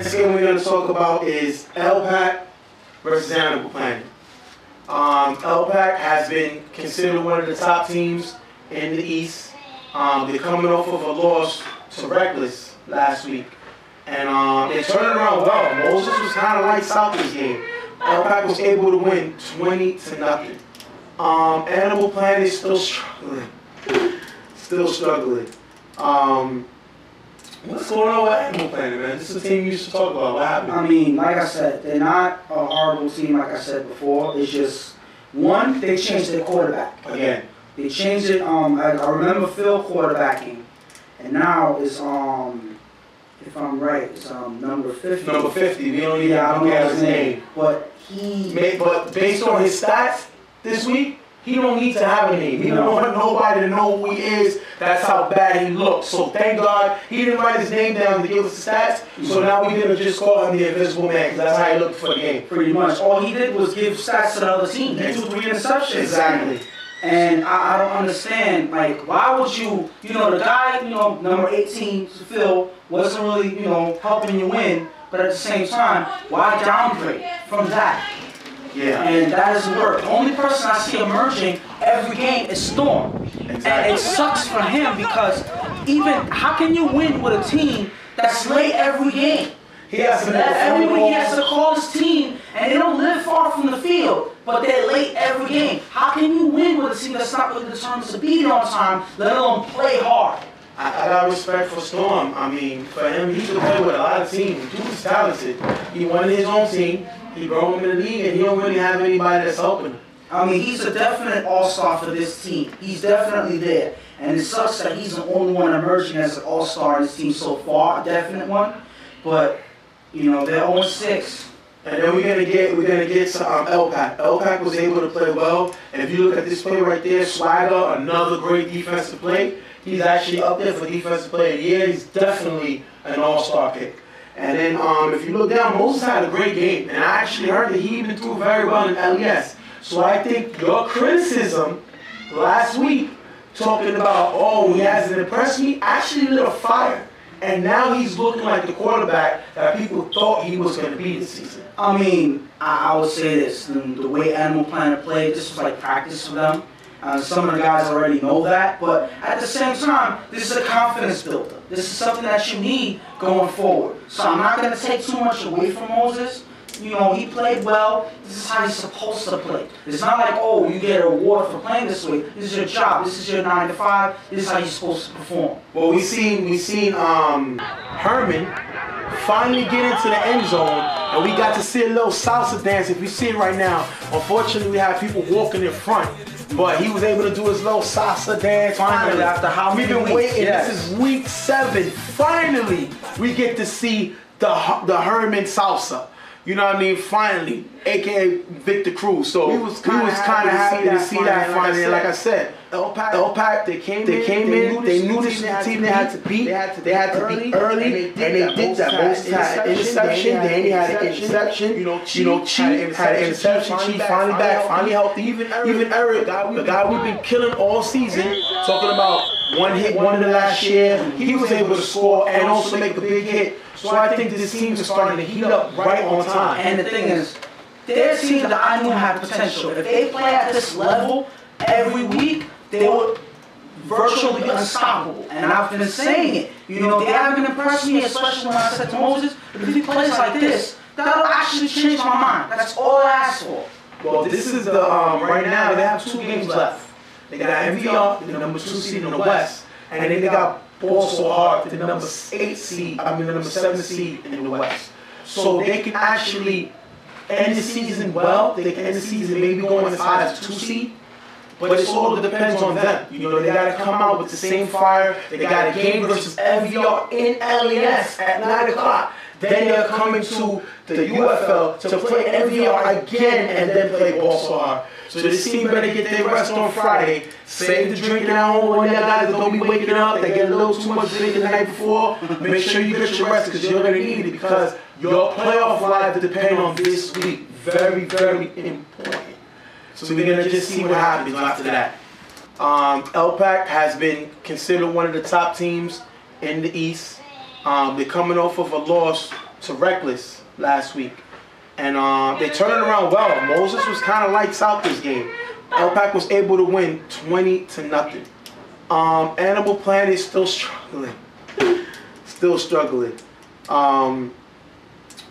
This game we're going to talk about is LPAC versus Animal Planet. LPAC has been considered one of the top teams in the East. They're coming off of a loss to Reckless last week. And they turned it around well. Moses was kind of lights out this game. LPAC was able to win 20-0. Animal Planet is still struggling. What's going on with Animal Planet, man? This is a team you used to talk about. What happened? I mean, like I said, they're not a horrible team, like I said before. It's just, one, they changed their quarterback. Again. They changed it. I remember Phil quarterbacking, and now it's, if I'm right, it's number 50. Number 50. We don't even I don't know his name. But based on his stats this week, he don't need to have a name. He don't want nobody to know who he is. That's how bad he looks. So thank God he didn't write his name down to give us the stats. So now we gonna just call him the Invisible Man because that's how he looked for the game. Pretty much. All he did was give stats to the other team. He threw 3 interceptions. Exactly. And I don't understand, like, why would you, the guy, number 18, Phil, wasn't really, helping you win, but at the same time, why downgrade from that? Yeah. And that doesn't work. The only person I see emerging every game is Storm. Exactly. And it sucks for him because how can you win with a team that's late every game? Every week he has to call his team, and they don't live far from the field, but they're late every game. How can you win with a team that's not really determined to beat on time, let alone play hard? I got respect for Storm. I mean, for him, he could play with a lot of teams. Dude is talented. He won his own team. He brought him in the league, and he don't really have anybody that's helping him. I mean, he's a definite all-star for this team. He's definitely there. And it sucks that he's the only one emerging as an all-star in this team so far, a definite one. But, they're 0-6. And then we're gonna get to LPAC. LPAC was able to play well. And if you look at this play right there, Swagger, another great defensive play. He's actually up there for defensive player of the year. He's definitely an all-star pick. And then if you look down, Moses had a great game. And I actually heard that he even threw very well in LES. So I think your criticism last week, talking about, he hasn't impressed me, actually lit a fire. And now he's looking like the quarterback that people thought he was going to be this season. I mean, I would say this. The way Animal Planet played, this was like practice for them. Some of the guys already know that. But at the same time, this is a confidence builder. This is something that you need going forward. So I'm not going to take too much away from Moses. He played well. This is how he's supposed to play. It's not like, you get a reward for playing this way. This is your job. This is your 9 to 5. This is how you're supposed to perform. Well, we seen Herman finally get into the end zone, and we got to see a little salsa dance. If you see it right now, unfortunately, we have people walking in front. But he was able to do his little salsa dance. Finally, after how many we've been waiting. Yes. This is week 7. Finally, we get to see the Herman salsa. You know what I mean? Finally, aka Victor Cruz. So we was kind of happy to see that finally. Like I said, LPAC, they came in. They knew this was the team they had to beat. They had to beat early, and they did that. Moses had an interception. Danny had an interception. Chief had an interception. Chief finally back, finally healthy. Even Eric, the guy we've been killing all season, talking about one hit, one in the last year. He was able to score and also make a big hit. So I think this team is starting to heat up right on time. And the thing is, they're a team that I knew had potential. If they play at this level every week, they would virtually be unstoppable. And I've been saying it. They haven't impressed me, especially when I said to Moses, if he plays like this, that'll actually change my mind. That's all I asked for. Well, this is the, right now, they have 2 games left. They got MVR, the number 2 seed in the West, and then they got Ball So Hard, the number 7 seed in the West. So they can actually end the season well. They can end the season maybe going as high as 2 seed. But it all depends on them. They got to come out with the same fire. They got a game versus MVR in LES at 9 o'clock. Then they're coming to the UFL to play MVR again and then play Ball So Hard. So this team better get their rest on Friday. Save the drinking at home when y'all guys don't be waking up. They get a little too much drinking the night before. Make sure you get your rest because you're going to need it because your playoff lives depend on this week. Very, very important. So we're going to just see what happens after that. LPAC has been considered one of the top teams in the East. They're coming off of a loss to Reckless last week. And they turned it around well. Moses was kind of lights out this game. LPAC was able to win 20-0. Animal Planet is still struggling. Still struggling.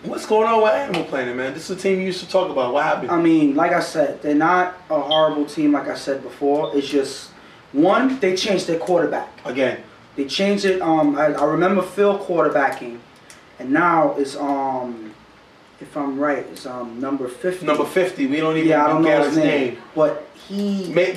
What's going on with Animal Planet, man? This is a team you used to talk about. What happened? I mean, like I said, they're not a horrible team like I said before. It's just, one, they changed their quarterback. Again. They changed it. I remember Phil quarterbacking. And now it's, if I'm right, it's number 50. Number 50. We don't even I don't know his name. But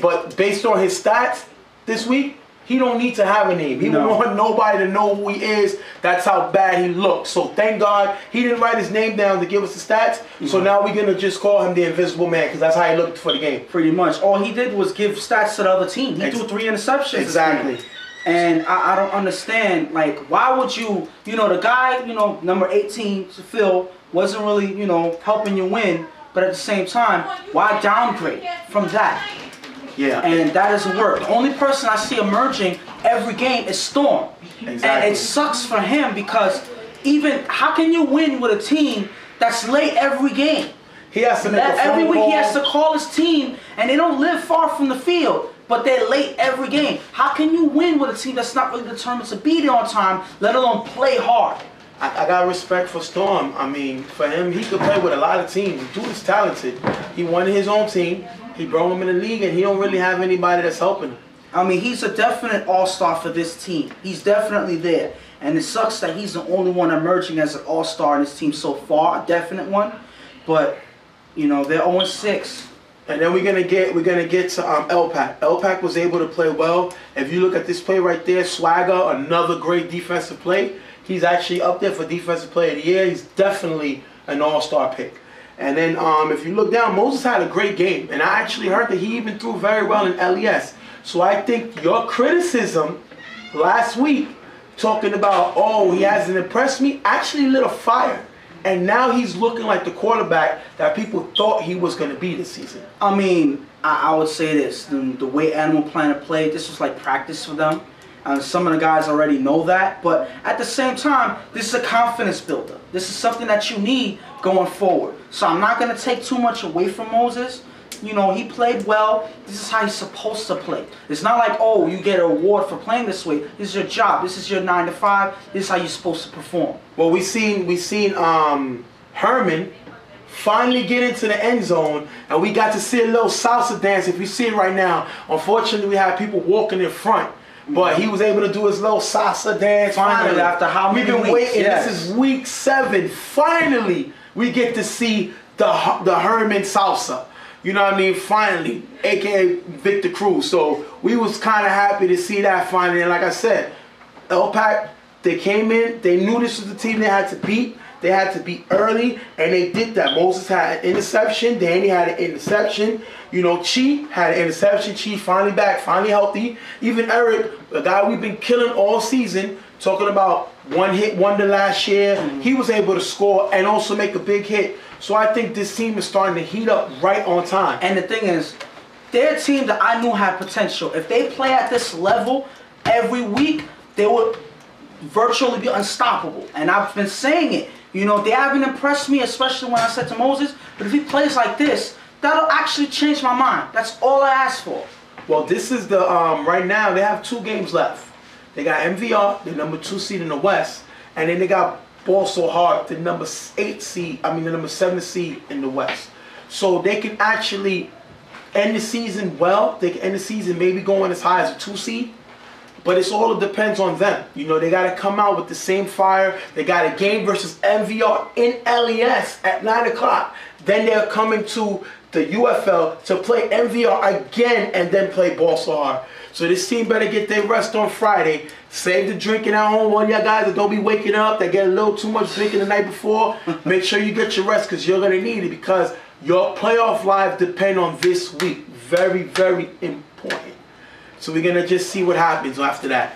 But based on his stats this week, he don't need to have a name. He don't want nobody to know who he is. That's how bad he looks. So thank God he didn't write his name down to give us the stats. So now we're going to just call him the Invisible Man because that's how he looked for the game. Pretty much. All he did was give stats to the other team. He threw 3 interceptions. Exactly. And I don't understand, like, why would you, the guy, number 18, Phil, wasn't really, helping you win. But at the same time, why downgrade from that? Yeah. And that doesn't work. The only person I see emerging every game is Storm. Exactly. And it sucks for him because how can you win with a team that's late every game? He has to make a phone every week call. He has to call his team, and they don't live far from the field, but they're late every game. How can you win with a team that's not really determined to be there on time, let alone play hard? I got respect for Storm. I mean, for him, he could play with a lot of teams. Dude is talented. He won his own team. He brought him in the league, and he don't really have anybody that's helping him. I mean, he's a definite all-star for this team. He's definitely there. And it sucks that he's the only one emerging as an all-star in this team so far, a definite one. But, they're 0-6. And then we're gonna get to LPAC. LPAC was able to play well. If you look at this play right there, Swagger, another great defensive play. He's actually up there for Defensive Player of the Year. He's definitely an all-star pick. And then if you look down, Moses had a great game. And I actually heard that he even threw very well in LES. So I think your criticism last week, talking about, oh, he hasn't impressed me, actually lit a fire. And now he's looking like the quarterback that people thought he was going to be this season. I mean, I would say this. The way Animal Planet played, this was like practice for them. Some of the guys already know that. But at the same time, this is a confidence builder. This is something that you need going forward. So I'm not going to take too much away from Moses. He played well. This is how he's supposed to play. It's not like, oh, you get an award for playing this way. This is your job. This is your 9 to 5. This is how you're supposed to perform. Well, we seen Herman finally get into the end zone, and we got to see a little salsa dance. If you see it right now, unfortunately, we have people walking in front. But he was able to do his little salsa dance. Finally, after how many weeks? We've been waiting. Yes. This is week 7. Finally, we get to see the Herman salsa. You know what I mean? Finally, a.k.a. Victor Cruz. So we was kind of happy to see that finally. And like I said, LPAC, they came in. They knew this was the team they had to beat. They had to beat early, and they did that. Moses had an interception. Danny had an interception. Chi had an interception. Chi finally back, finally healthy. Even Eric, the guy we've been killing all season, talking about one hit wonder last year, he was able to score and also make a big hit. So I think this team is starting to heat up right on time. And the thing is, they're a team that I knew had potential. If they play at this level every week, they would virtually be unstoppable. And I've been saying it. They haven't impressed me, especially when I said to Moses, but if he plays like this, that'll actually change my mind. That's all I asked for. Well, this is the, right now, they have 2 games left. They got MVR, the number 2 seed in the West, and then they got Ball So Hard, the number 7 seed in the West. So they can actually end the season well. They can end the season maybe going as high as a 2 seed. But it all depends on them. They got to come out with the same fire. They got a game versus MVR in LES at 9 o'clock. Then they're coming to the UFL to play MVR again and then play Ball So Hard. So this team better get their rest on Friday. Save the drinking at home. One of y'all guys that don't be waking up, that get a little too much drinking the night before, make sure you get your rest because you're going to need it because your playoff lives depend on this week. Very, very important. So we're going to just see what happens after that.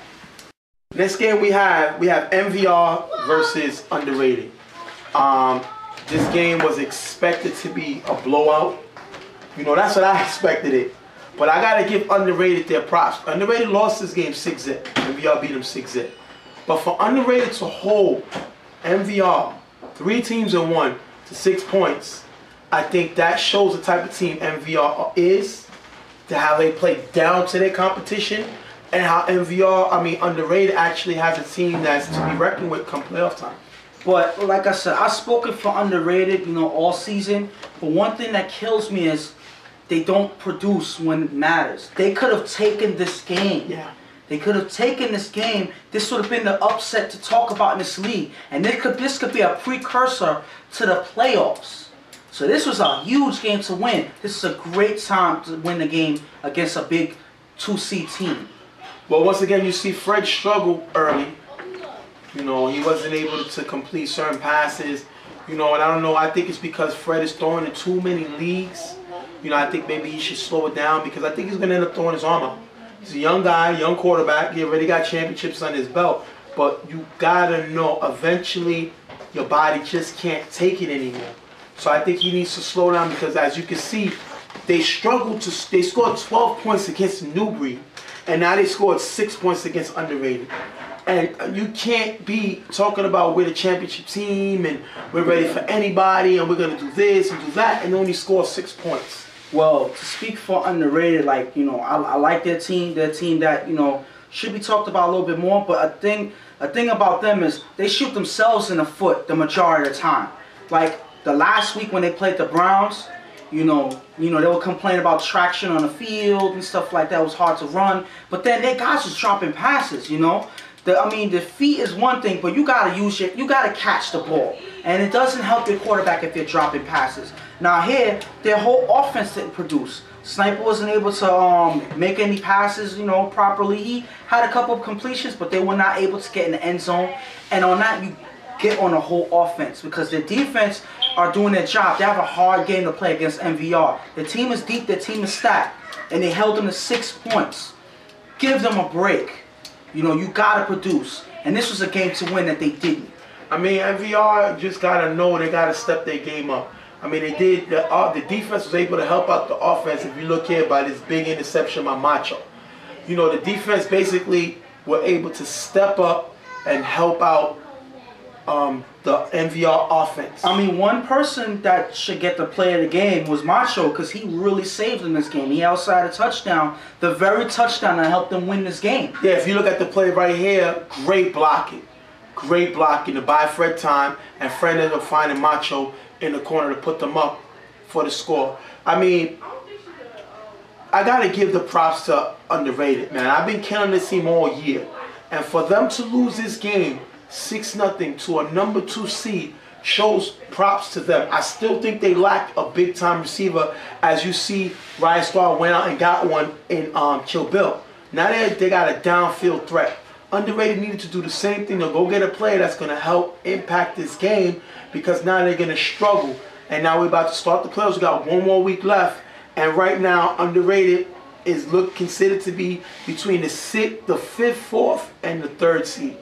Next game we have MVR versus Underrated. This game was expected to be a blowout. That's what I expected it. But I got to give Underrated their props. Underrated lost this game 6-0. MVR beat them 6-0. But for Underrated to hold MVR 3 teams in 1 to 6 points. I think that shows the type of team MVR is, to how they play down to their competition, and how underrated actually has a team that's to be reckoned with come playoff time. But like I said, I've spoken for underrated, all season. But one thing that kills me is they don't produce when it matters. They could have taken this game. Yeah. They could have taken this game. This would have been the upset to talk about in this league. And this could be a precursor to the playoffs. So this was a huge game to win. This is a great time to win the game against a big 2-seed team. Well, once again, you see Fred struggle early. He wasn't able to complete certain passes. And I don't know. I think it's because Fred is throwing in too many leagues. I think maybe he should slow it down, because I think he's going to end up throwing his arm out. He's a young guy, young quarterback. He already got championships on his belt. But you got to know, eventually, your body just can't take it anymore. So I think he needs to slow down, because as you can see, they scored 12 points against Newbury, and now they scored 6 points against underrated. And you can't be talking about we're the championship team and we're ready for anybody and we're going to do this and do that and only score 6 points. Well, to speak for underrated, I like their team that, should be talked about a little bit more. But a thing about them is they shoot themselves in the foot the majority of the time. Like the last week when they played the Browns, they would complain about traction on the field and stuff like that. It was hard to run. But then their guys was dropping passes, The feet is one thing, but you gotta catch the ball. And it doesn't help your quarterback if you're dropping passes. Now here, their whole offense didn't produce. Sniper wasn't able to make any passes, properly. He had a couple of completions, but they were not able to get in the end zone. And on that, you get on the whole offense, because their defense are doing their job. They have a hard game to play against MVR. Their team is deep, their team is stacked, and they held them to 6 points. Give them a break. You gotta produce, and this was a game to win that they didn't. MVR just gotta know they gotta step their game up. They did. The defense was able to help out the offense. If you look here by this big interception by Macho, the defense basically were able to step up and help out the MVR offense. One person that should get the play of the game was Macho, because he really saved in this game. He outside a touchdown, the very touchdown that helped them win this game. Yeah, if you look at the play right here, great blocking to buy Fred time, and Fred ended up finding Macho in the corner to put them up for the score. I gotta give the props to underrated, man. I've been killing this team all year, and for them to lose this game 6-0 to a number 2 seed shows props to them. I still think they lack a big time receiver, as you see Ryan Star went out and got one in Kill Bill. Now they got a downfield threat. Underrated needed to do the same thing, to go get a player that's going to help impact this game, because now they're going to struggle. And now we're about to start the playoffs. We got 1 more week left, and right now underrated is considered to be between the 5th, 4th, and the 3rd seed.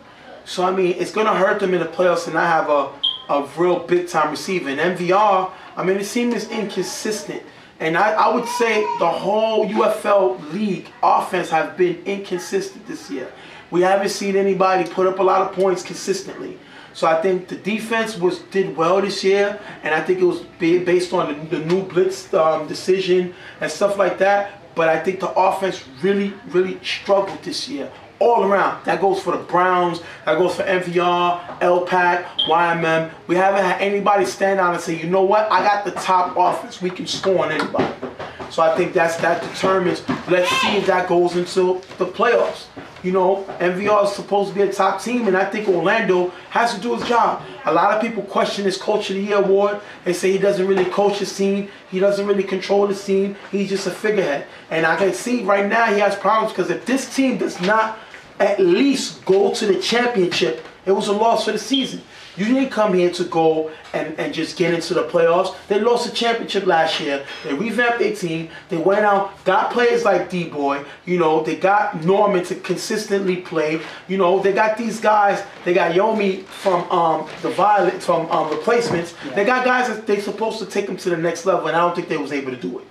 So it's going to hurt them in the playoffs, and I have a real big time receiver. And MVR, the team is inconsistent. And I would say the whole UFL league offense have been inconsistent this year. We haven't seen anybody put up a lot of points consistently. So I think the defense did well this year, and I think it was based on the new blitz decision and stuff like that. But I think the offense really, really struggled this year. All around. That goes for the Browns. That goes for MVR, LPAC, YMM. We haven't had anybody stand out and say, you know what? I got the top offense. We can score on anybody. So I think that determines. Let's see if that goes into the playoffs. MVR is supposed to be a top team, and I think Orlando has to do his job. A lot of people question his Coach of the Year award. They say he doesn't really coach his team. He doesn't really control his team. He's just a figurehead. And I can see right now he has problems, because if this team does not at least go to the championship, it was a loss for the season. You didn't come here to go and just get into the playoffs. They lost the championship last year. They revamped their team. They went out, got players like D-Boy. They got Norman to consistently play. They got these guys. They got Yomi from the Violet, from Replacements. Yeah. They got guys that they're supposed to take them to the next level, and I don't think they was able to do it.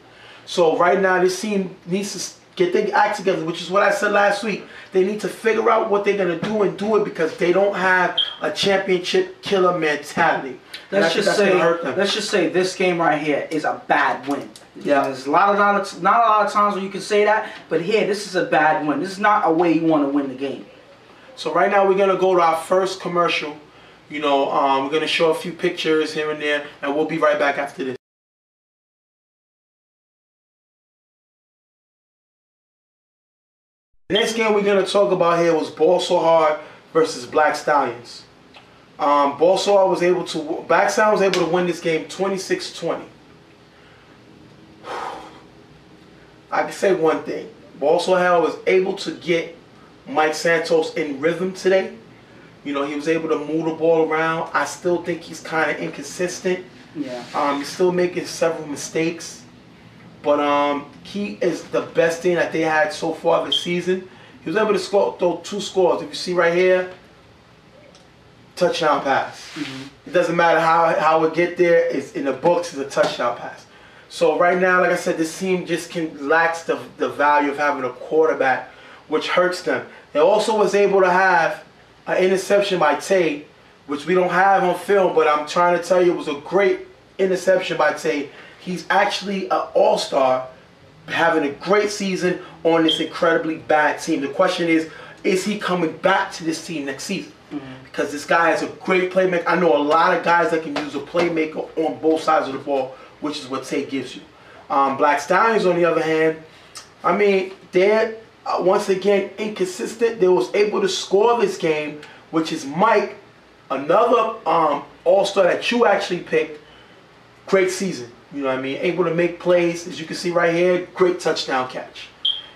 So right now, this team needs to get their act together, which is what I said last week. They need to figure out what they're going to do and do it because they don't have a championship killer mentality. Let's just say this game right here is a bad win. Yeah. There's not a lot of times where you can say that, but here, this is a bad win. This is not a way you want to win the game. So right now we're going to go to our first commercial. You know, we're going to show a few pictures here and there, and we'll be right back after this. The next game we're going to talk about here was Ball So Hard versus Black Stallions. Ball So Hard was able to, Black Stallions was able to win this game 26-20. I can say one thing. Ball So Hard was able to get Mike Santos in rhythm today. You know, he was able to move the ball around. I still think he's kind of inconsistent. Yeah. He's still making several mistakes. But he is the best thing that they had so far this season. He was able to throw 2 scores. If you see right here, touchdown pass. It doesn't matter how it get there. It's in the books. It's a touchdown pass. So right now, like I said, this team just lacks the value of having a quarterback, which hurts them. They also was able to have an interception by Tay, which we don't have on film, but I'm trying to tell you it was a great interception by Tay. He's actually an all-star, having a great season on this incredibly bad team. The question is he coming back to this team next season? Because this guy is a great playmaker. I know a lot of guys that can use a playmaker on both sides of the ball, which is what Tay gives you. Black Stallions, on the other hand, I mean, they're once again inconsistent. They was able to score this game, which is Mike, another all-star that you actually picked. Great season. You know what I mean? Able to make plays, as you can see right here, great touchdown catch.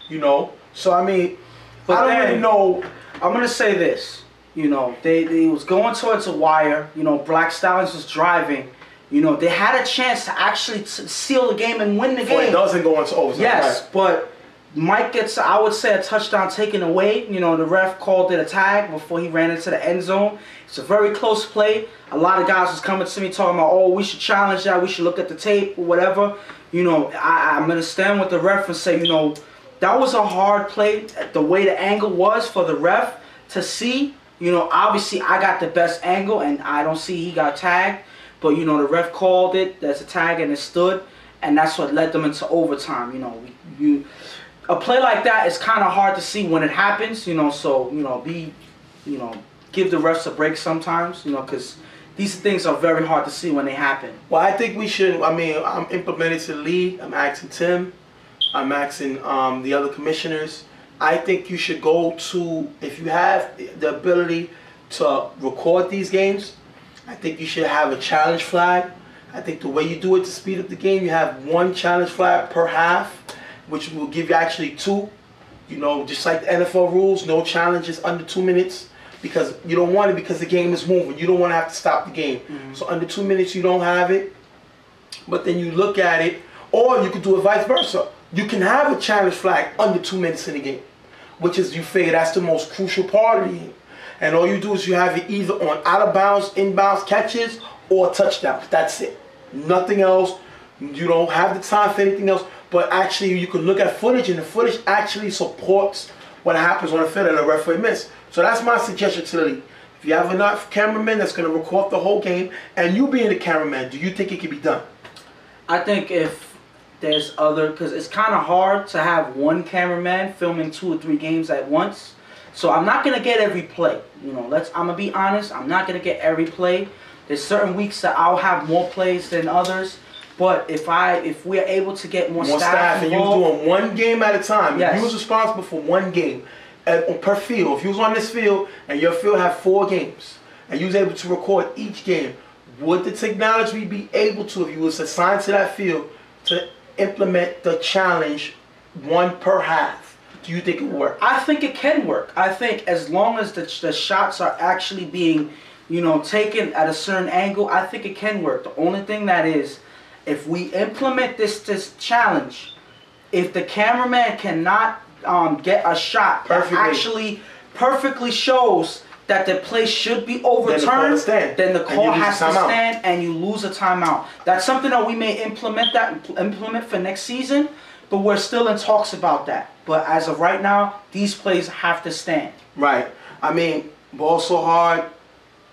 You know? So, I mean, but I don't really know. I'm going to say this. You know, they was going towards a wire. You know, Black Stallions was driving. You know, they had a chance to actually seal the game and win the game. It doesn't go into overtime. Yes, right. But Mike gets, I would say, a touchdown taken away. You know, the ref called it a tag before he ran into the end zone. It's a very close play. A lot of guys was coming to me talking about, oh, we should challenge that. We should look at the tape or whatever. You know, I'm going to stand with the ref and say, you know, that was a hard play. The way the angle was for the ref to see, you know, obviously I got the best angle and I don't see he got tagged. But, you know, the ref called it. There's a tag and it stood. And that's what led them into overtime. You know, a play like that is kind of hard to see when it happens. You know, so, you know, give the refs a break sometimes. You know, because these things are very hard to see when they happen. Well, I think we should, I mean, I'm implementing to the league. I'm asking Tim. I'm asking the other commissioners. I think you should go to, if you have the ability to record these games, I think you should have a challenge flag. I think the way you do it to speed up the game, you have 1 challenge flag per half, which will give you actually 2. You know, just like the NFL rules, no challenges under 2 minutes because you don't want it because the game is moving. You don't want to have to stop the game. So under 2 minutes, you don't have it. But then you look at it, or you could do it vice versa. You can have a challenge flag under 2 minutes in the game, which is, you figure that's the most crucial part of the game. And all you do is you have it either on out of bounds, inbounds catches, or touchdowns. That's it. Nothing else. You don't have the time for anything else. But actually, you can look at footage, and the footage actually supports what happens on the field and the referee missed. So that's my suggestion to the league. If you have enough cameramen that's going to record the whole game, and you being the cameraman, do you think it can be done? I think if there's other, because it's kind of hard to have one cameraman filming 2 or 3 games at once. So I'm not going to get every play. You know, I'm going to be honest. I'm not going to get every play. There's certain weeks that I'll have more plays than others. But if we're able to get more staff and involved, you're doing 1 game at a time. Yes. If you was responsible for 1 game per field. If you was on this field and your field had 4 games and you was able to record each game, would the technology be able to, if you was assigned to that field, to implement the challenge 1 per half? Do you think it will work? I think it can work. I think as long as the shots are actually being, you know, taken at a certain angle, I think it can work. The only thing that is, if we implement this challenge, if the cameraman cannot get a shot that actually perfectly shows that the play should be overturned, then the call has to stand and you lose a timeout. That's something that we may implement for next season. but we're still in talks about that. But as of right now, these plays have to stand. Right. I mean, ball so hard,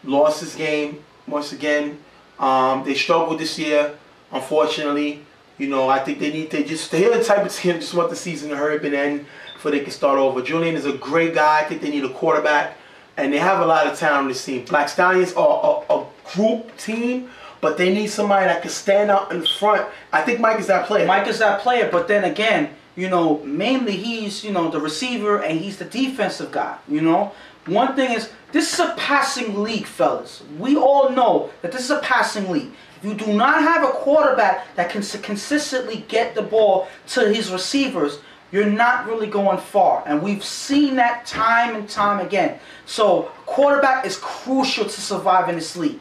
lost his game once again. They struggled this year, unfortunately. You know, I think they're the type of team just want the season to hurry up and end before they can start over. Julian is a great guy. I think they need a quarterback, and they have a lot of talent on this team. Black Stallions are a group team, but they need somebody that can stand out in front. I think Mike is that player. Mike is that player, but then again, you know, mainly he's, you know, the receiver and he's the defensive guy, you know. One thing is, this is a passing league, fellas. We all know that this is a passing league. If you do not have a quarterback that can consistently get the ball to his receivers, you're not really going far. And we've seen that time and time again. So, quarterback is crucial to survive in this league.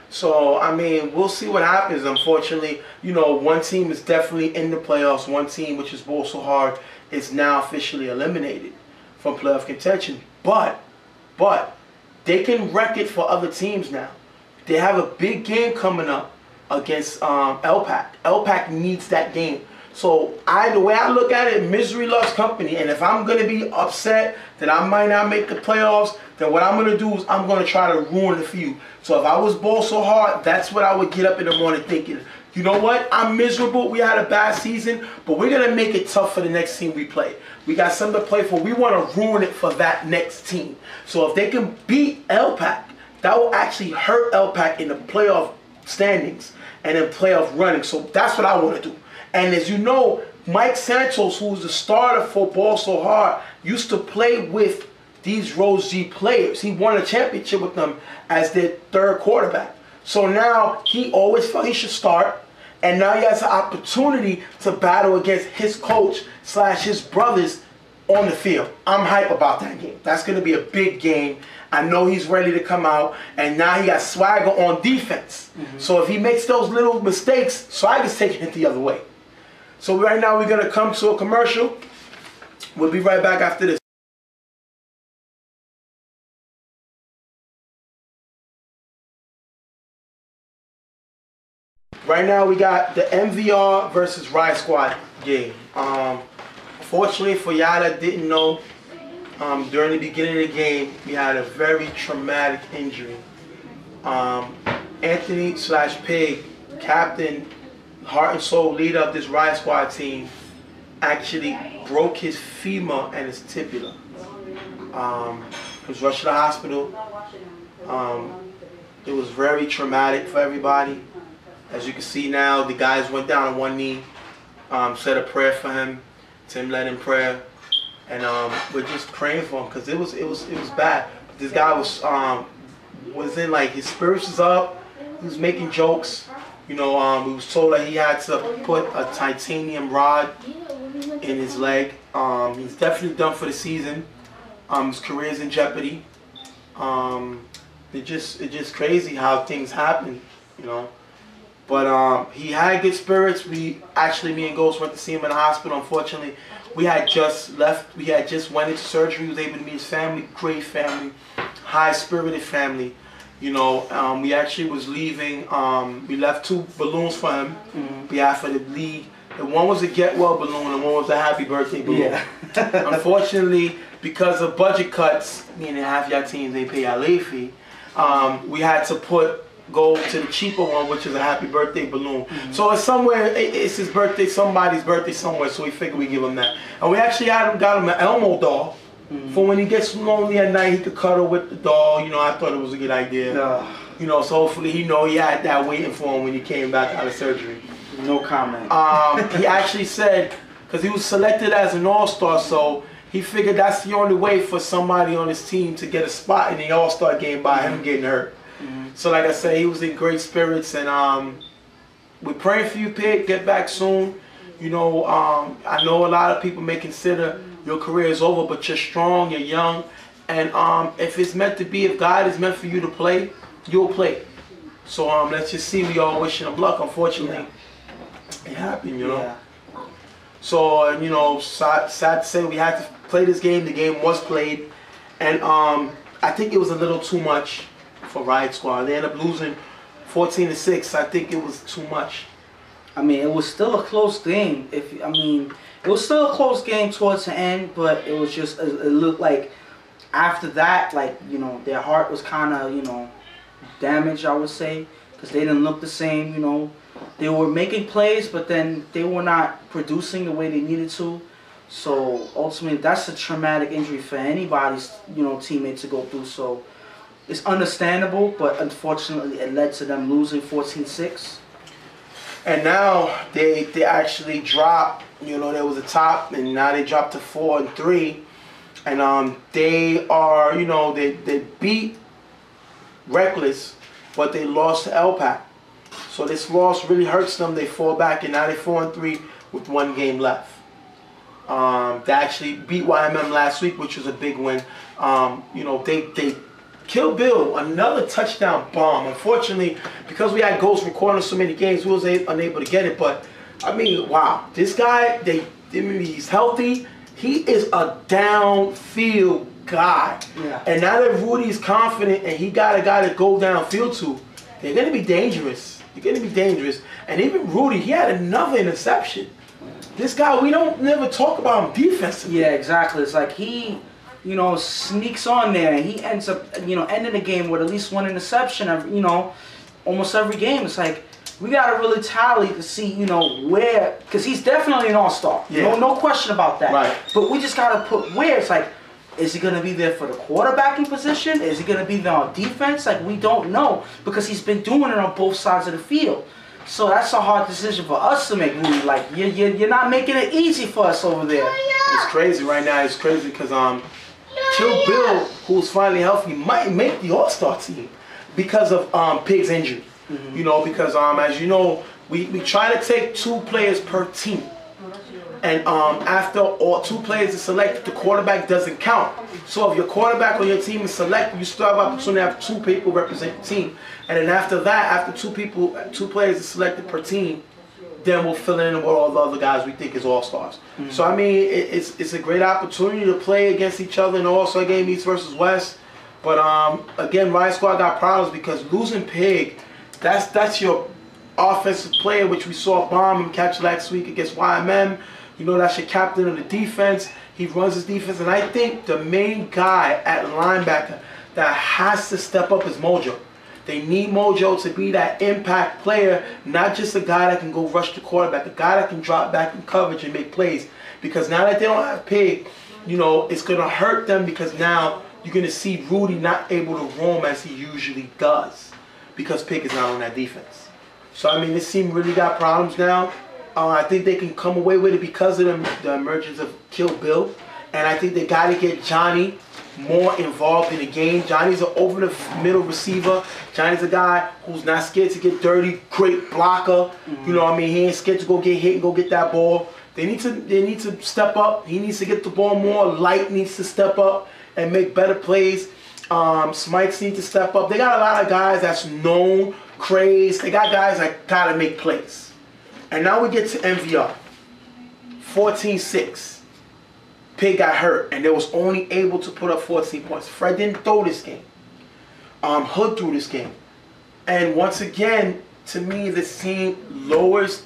So, I mean, we'll see what happens. Unfortunately, you know, one team is definitely in the playoffs. One team, which is ball so hard, is now officially eliminated from playoff contention. But they can wreck it for other teams now. They have a big game coming up against LPAC. LPAC needs that game. So the way I look at it, misery loves company. And if I'm going to be upset that I might not make the playoffs, then what I'm going to do is I'm going to try to ruin it for you. So if I was ball so hard, that's what I would get up in the morning thinking. You know what? I'm miserable. We had a bad season, but we're going to make it tough for the next team we play. We got something to play for. We want to ruin it for that next team. So if they can beat LPAC, that will actually hurt LPAC in the playoff standings and in playoff running. So that's what I want to do. And as you know, Mike Santos, who was the starter for Ball So Hard, used to play with these Rose G players. He won a championship with them as their third quarterback. So now he always felt he should start. And now he has an opportunity to battle against his coach / his brothers on the field. I'm hype about that game. That's going to be a big game. I know he's ready to come out. And now he got swagger on defense. So if he makes those little mistakes, swagger's taking it the other way. So right now we're going to come to a commercial. We'll be right back after this. Right now we got the MVR versus Riot Squad game. Fortunately for y'all that didn't know, during the beginning of the game, we had a very traumatic injury. Anthony / Pig, captain, heart and soul leader of this Riot Squad team, actually broke his femur and his tibia. He was rushed to the hospital. It was very traumatic for everybody. As you can see now, the guys went down on one knee, said a prayer for him. Tim led in prayer, and we're just praying for him because it was bad. This guy was in, like, his spirits was up. He was making jokes. You know, we was told that he had to put a titanium rod in his leg. He's definitely done for the season. His career's in jeopardy. It's just crazy how things happen, you know. But he had good spirits. Me and Ghost went to see him in the hospital. Unfortunately, we had just left. We had just went into surgery. He was able to meet his family. Great family, high-spirited family. You know, we actually was leaving. We left 2 balloons for him on behalf of the league. The one was a get well balloon, and one was a happy birthday balloon. Yeah. Unfortunately, because of budget cuts, meaning half your teams they pay our late fee, we had to go to the cheaper one, which is a happy birthday balloon. So it's somewhere, it's his birthday, somebody's birthday somewhere, so we figured we'd give him that. And we actually got him an Elmo doll, for when he gets lonely at night, he could cuddle with the doll. You know, I thought it was a good idea. You know, so hopefully he had that waiting for him when he came back out of surgery. No comment. He actually said, because he was selected as an all-star, so he figured that's the only way for somebody on his team to get a spot in the all-star game by him getting hurt. So like I said, he was in great spirits, and we're praying for you, Pig. Get back soon. You know, I know a lot of people may consider your career is over, but you're strong, you're young, and if it's meant to be, if God is meant for you to play, you'll play. So let's just see. We all wishing him luck. Unfortunately, it happened, you know. Yeah. So you know, sad to say we had to play this game. The game was played, and I think it was a little too much for Riot Squad. They ended up losing 14-6. I think it was too much. I mean, it was still a close game. It was still a close game towards the end, but it was just, it looked like after that, like, you know, their heart was kind of, you know, damaged, I would say, because they didn't look the same, you know. They were making plays, but then they were not producing the way they needed to. So ultimately, that's a traumatic injury for anybody's, you know, teammate to go through. So it's understandable, but unfortunately, it led to them losing 14-6. And now they actually dropped. You know, there was a top, and now they dropped to 4-3. And they are, you know, they beat Reckless, but they lost to LPAC. So this loss really hurts them. They fall back, and now they're 4-3 with 1 game left. They actually beat YMM last week, which was a big win. You know, they Kill Bill, another touchdown bomb. Unfortunately, because we had Ghost recording so many games, we was unable to get it. But I mean, wow, this guy, he's healthy. He is a downfield guy. Yeah. And now that Rudy's confident and he got a guy to go downfield to, they're going to be dangerous. They're going to be dangerous. And even Rudy, he had another interception. This guy, we don't never talk about him defensively. Yeah, exactly. It's like he, you know, sneaks on there and he ends up, you know, ending the game with at least 1 interception, you know, almost every game. It's like, we got to really tally to see, you know, where, because he's definitely an all-star. Yeah. No question about that. Right. But we just got to put where. It's like, is he going to be there for the quarterbacking position? Is he going to be there on defense? Like, we don't know because he's been doing it on both sides of the field. So that's a hard decision for us to make, Rudy. Like, you're not making it easy for us over there. It's crazy right now. It's crazy because Kill Bill, who's finally healthy, might make the All-Star team because of Pig's injury. Mm-hmm. You know, because as you know, we try to take 2 players per team. And after all 2 players are selected, the quarterback doesn't count. So if your quarterback on your team is selected, you still have opportunity to have 2 people represent the team. And then after that, after 2 players are selected per team, then we'll fill in with all the other guys we think is all-stars. Mm-hmm. So I mean, it's a great opportunity to play against each other in the All-Star game, East versus West. But again, Riot Squad got problems because losing Pig, that's your offensive player, which we saw bomb and catch last week against YMM. You know, that's your captain of the defense. He runs his defense. And I think the main guy at linebacker that has to step up is Mojo. They need Mojo to be that impact player, not just a guy that can go rush the quarterback, a guy that can drop back in coverage and make plays. Because now that they don't have Pig, you know, it's going to hurt them because now you're going to see Rudy not able to roam as he usually does because Pig is not on that defense. So, I mean, this team really got problems now. I think they can come away with it because of the emergence of Kill Bill. And I think they got to get Johnny more involved in the game. Johnny's an over-the-middle receiver. Johnny's a guy who's not scared to get dirty, great blocker. Mm-hmm. You know what I mean? He ain't scared to go get hit and go get that ball. They need to step up. He needs to get the ball more. Light needs to step up and make better plays. Smites need to step up. They got a lot of guys that's known, crazed. They got guys that got to make plays. And now we get to MVR. 14-6. Pig got hurt, and they was only able to put up 14 points. Fred didn't throw this game. Hood threw this game. And once again, to me, this team lowers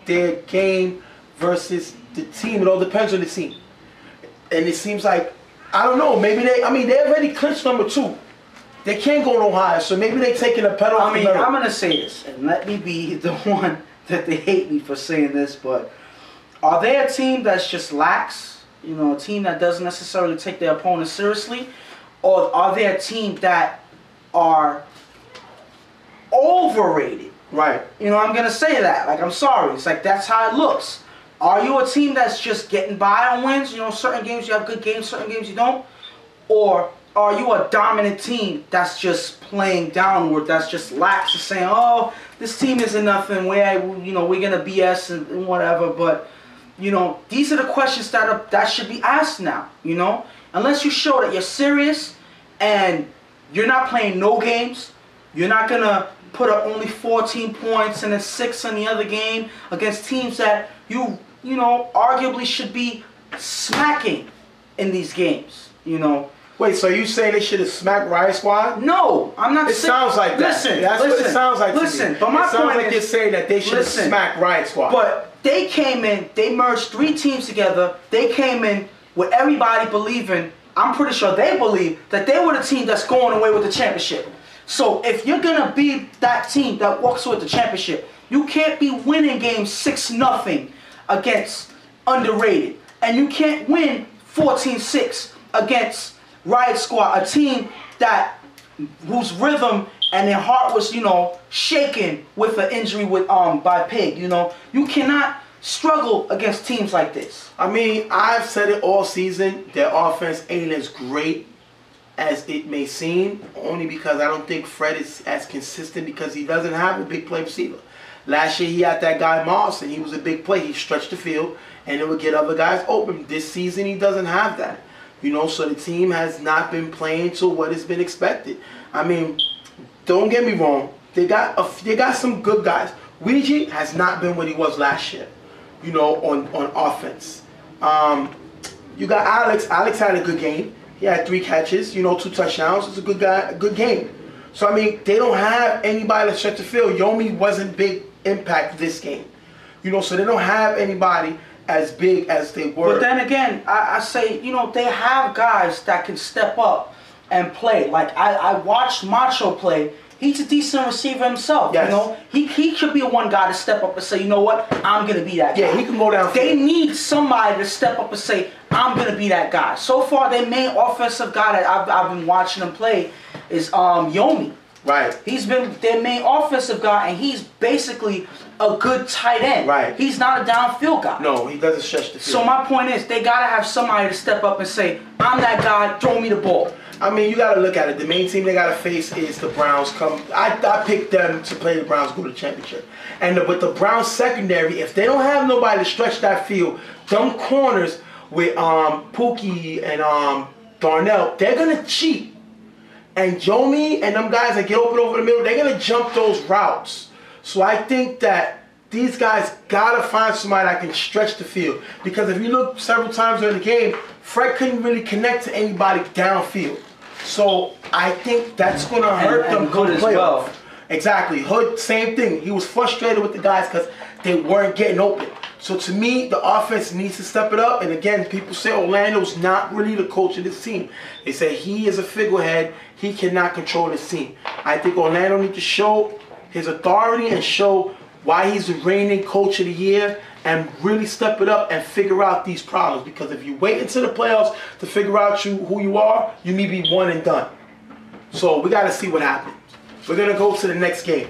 their game versus the team. It all depends on the team. And it seems like, I don't know, maybe they already clinched number 2. They can't go no higher, so maybe they taking a pedal. I mean, I'm going to say this, and let me be the one that they hate me for saying this, but are they a team that's just lax? You know, a team that doesn't necessarily take their opponent seriously? Or are they a team that are overrated? Right. You know, I'm going to say that. Like, I'm sorry. It's like, that's how it looks. Are you a team that's just getting by on wins? You know, certain games you have good games, certain games you don't? Or are you a dominant team that's just playing downward, that's just lax and saying, oh, this team isn't nothing, we're going to BS and whatever, but you know, these are the questions that should be asked now, you know? Unless you show that you're serious and you're not playing no games, you're not going to put up only 14 points and then 6 on the other game against teams that you know, arguably should be smacking in these games, you know? Wait, so you saying they should have smacked Riot Squad? No, I'm not. It sounds like that. Listen, that's what it sounds like. Listen, to me. but my it sounds point like is, you're saying that they should have smacked Riot Squad. But they came in, they merged 3 teams together. They came in with everybody believing. I'm pretty sure they believe that they were the team that's going away with the championship. So if you're gonna be that team that walks with the championship, you can't be winning games 6-0 against underrated, and you can't win 14-6 against Riot Squad, a team whose rhythm and their heart was, shaken with an injury by Pig. You cannot struggle against teams like this. I mean, I've said it all season. Their offense ain't as great as it may seem, only because I don't think Fred is as consistent because he doesn't have a big play receiver. Last year he had that guy Moss, and he was a big play. He stretched the field, and it would get other guys open. This season he doesn't have that. So the team has not been playing to what has been expected. I mean, don't get me wrong. They got some good guys. Ouija has not been what he was last year, on offense. You got Alex. Alex had a good game. He had 3 catches, 2 touchdowns. It's a good guy, a good game. So, I mean, they don't have anybody to stretch the field. Yomi wasn't big impact this game. So they don't have anybody as big as they were. But then again, I say, they have guys that can step up and play. Like, I watched Macho play. He's a decent receiver himself, yes. He should be one guy to step up and say, you know what, I'm going to be that guy. Yeah, he can go down. They need somebody to step up and say, I'm going to be that guy. So far, their main offensive guy that I've been watching him play is Yomi. Right. He's been their main offensive guy, and he's basically a good tight end. Right. He's not a downfield guy. No, he doesn't stretch the field. So my point is, they got to have somebody to step up and say, I'm that guy, throw me the ball. I mean, you got to look at it. The main team they got to face is the Browns. I picked them to play the Browns, go to the championship. And with the Browns secondary, if they don't have nobody to stretch that field, them corners with Pookie and Darnell, they're going to cheat. And Yomi and them guys that get open over the middle, they're going to jump those routes. So I think that these guys got to find somebody that can stretch the field. Because if you look several times during the game, Fred couldn't really connect to anybody downfield. So I think that's going to hurt them come playoff. Well. Exactly. Hood, same thing. He was frustrated with the guys because they weren't getting open. So to me, the offense needs to step it up. And again, people say Orlando's not really the coach of this team. They say he is a figurehead. He cannot control this team. I think Orlando needs to show his authority and show why he's the reigning coach of the year and really step it up and figure out these problems. Because if you wait until the playoffs to figure out who you are, you may be one and done. So we got to see what happens. We're going to go to the next game.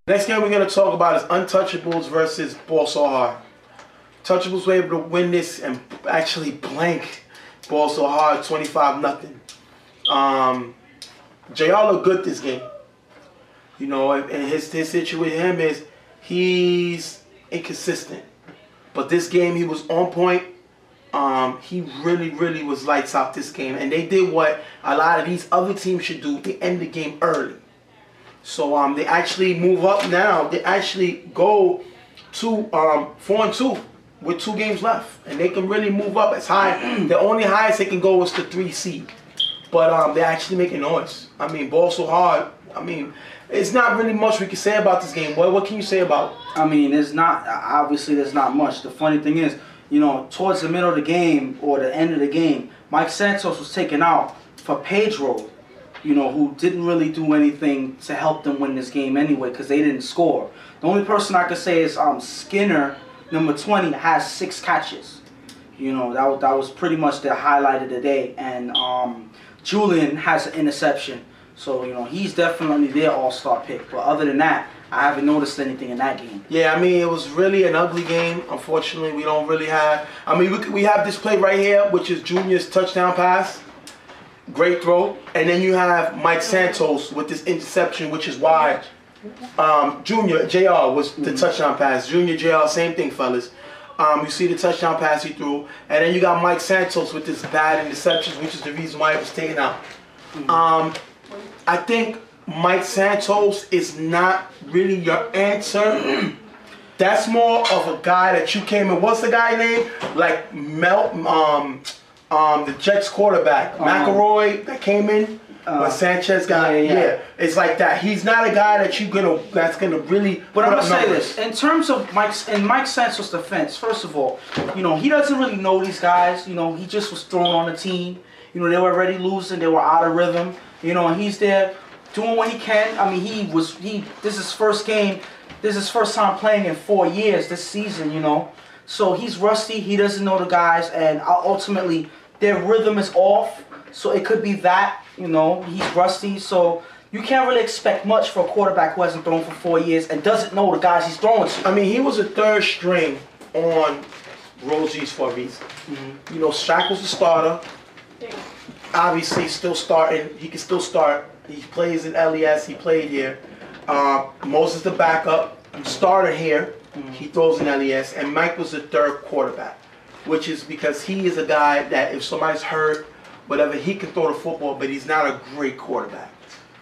Next game we're going to talk about is Untouchables versus Ball So Hard. Untouchables were able to win this and actually blank Ball So Hard 25-0. JR looked good this game. And his issue with him is he's inconsistent. But this game he was on point. He really was lights out this game. And they did what a lot of these other teams should do. They end the game early. So they actually move up now. They actually go to 4-2 with 2 games left. And they can really move up as high. The only highest they can go is the 3 seed. But they're actually making noise. I mean, Ball So Hard. I mean, it's not really much we can say about this game. What can you say about it? I mean, there's not much. The funny thing is, towards the middle of the game or the end of the game, Mike Santos was taken out for Pedro, who didn't really do anything to help them win this game anyway because they didn't score. The only person I could say is Skinner, number 20, has 6 catches. That was pretty much the highlight of the day. And Julian has an interception. So, he's definitely their all-star pick. But other than that, I haven't noticed anything in that game. Yeah, I mean, it was really an ugly game. Unfortunately, we don't really have... I mean, we have this play right here, which is Junior's touchdown pass. Great throw. And then you have Mike Santos with this interception, which is why Junior, JR, was the touchdown pass. Junior, JR, same thing, fellas. You see the touchdown pass he threw. And then you got Mike Santos with this bad interception, which is the reason why it was taken out. I think Mike Santos is not really your answer. That's more of a guy that you came in. What's the guy name? Like The Jets quarterback, McElroy, that came in. But Sanchez got it's like that. He's not a guy that that's gonna really. But I'm gonna say this in terms of Mike Sancho's defense. First of all, he doesn't really know these guys. He just was thrown on the team. They were already losing. They were out of rhythm. And he's there doing what he can. I mean, this is his first game. This is his first time playing in 4 years this season. So he's rusty. He doesn't know the guys, and ultimately their rhythm is off. So it could be that, he's rusty. So you can't really expect much for a quarterback who hasn't thrown for 4 years and doesn't know the guys he's throwing to. I mean, he was a third string on Rosie's for a reason. Shaq was the starter. Obviously, still starting. He can still start. He plays in LES. He played here. Moses the backup. Starter here. He throws in LES. And Mike was the third quarterback, which is because he is a guy that if somebody's hurt, whatever, he can throw the football, but he's not a great quarterback.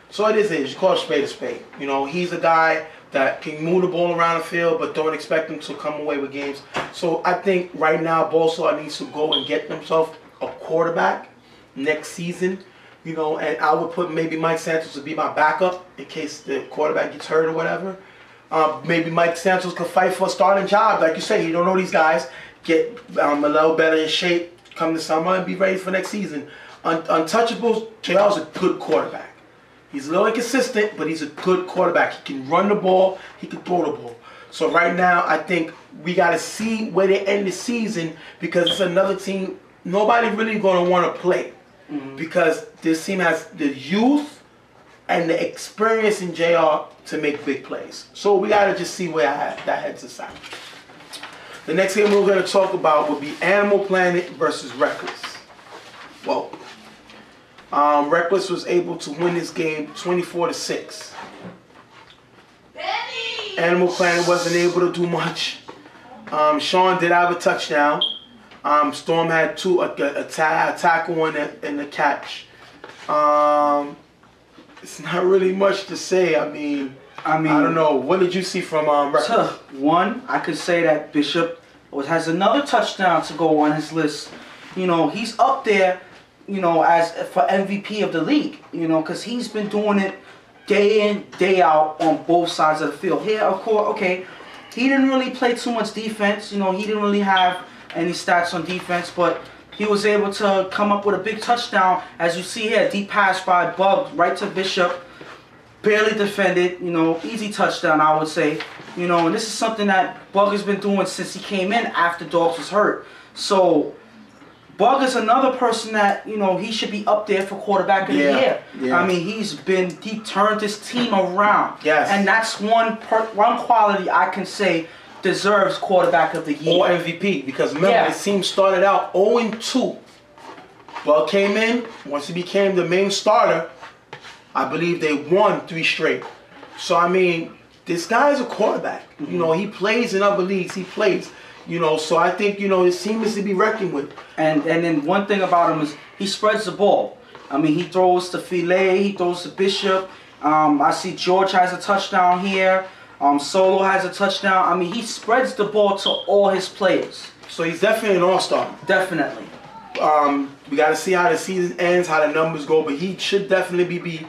So it is. You call a spade a spade. He's a guy that can move the ball around the field, but don't expect him to come away with games. So I think right now, Bolsonaro needs to go and get himself a quarterback next season. And I would put maybe Mike Santos to be my backup in case the quarterback gets hurt or whatever. Maybe Mike Santos could fight for a starting job. Like you say, you don't know these guys. Get a little better in shape come the summer and be ready for next season. Untouchables, JR's a good quarterback. He's a little inconsistent, but he's a good quarterback. He can run the ball. He can throw the ball. So right now, I think we got to see where they end the season because it's another team nobody really going to want to play because this team has the youth and the experience in JR to make big plays. So we got to just see where that heads us out. The next game we're going to talk about will be Animal Planet versus Reckless. Well, Reckless was able to win this game 24-6. Animal Planet wasn't able to do much. Sean did have a touchdown. Storm had a tackle and a catch. It's not really much to say. I mean, I don't know. What did you see from Reckless? One, I could say that Bishop has another touchdown to go on his list. He's up there, as for MVP of the league, because he's been doing it day in, day out on both sides of the field. Here, of course, okay, he didn't really play too much defense. He didn't really have any stats on defense, but he was able to come up with a big touchdown. As you see here, deep pass by Bug right to Bishop. Barely defended, easy touchdown, I would say. And this is something that Bug has been doing since he came in after Dogs was hurt. So, Bug is another person that, he should be up there for quarterback of the year. Yeah. I mean, he turned his team around. Yes. And that's one quality I can say deserves quarterback of the year. Or MVP, because remember, the team started out 0-2. Bug came in, once he became the main starter, I believe they won 3 straight. So, I mean, this guy's a quarterback. He plays in other leagues. He plays. So I think, his team is to be reckoned with. And then one thing about him is he spreads the ball. I mean, he throws to Filet. He throws to Bishop. I see George has a touchdown here. Solo has a touchdown. I mean, he spreads the ball to all his players. So he's definitely an all-star. Definitely. We got to see how the season ends, how the numbers go. But he should definitely be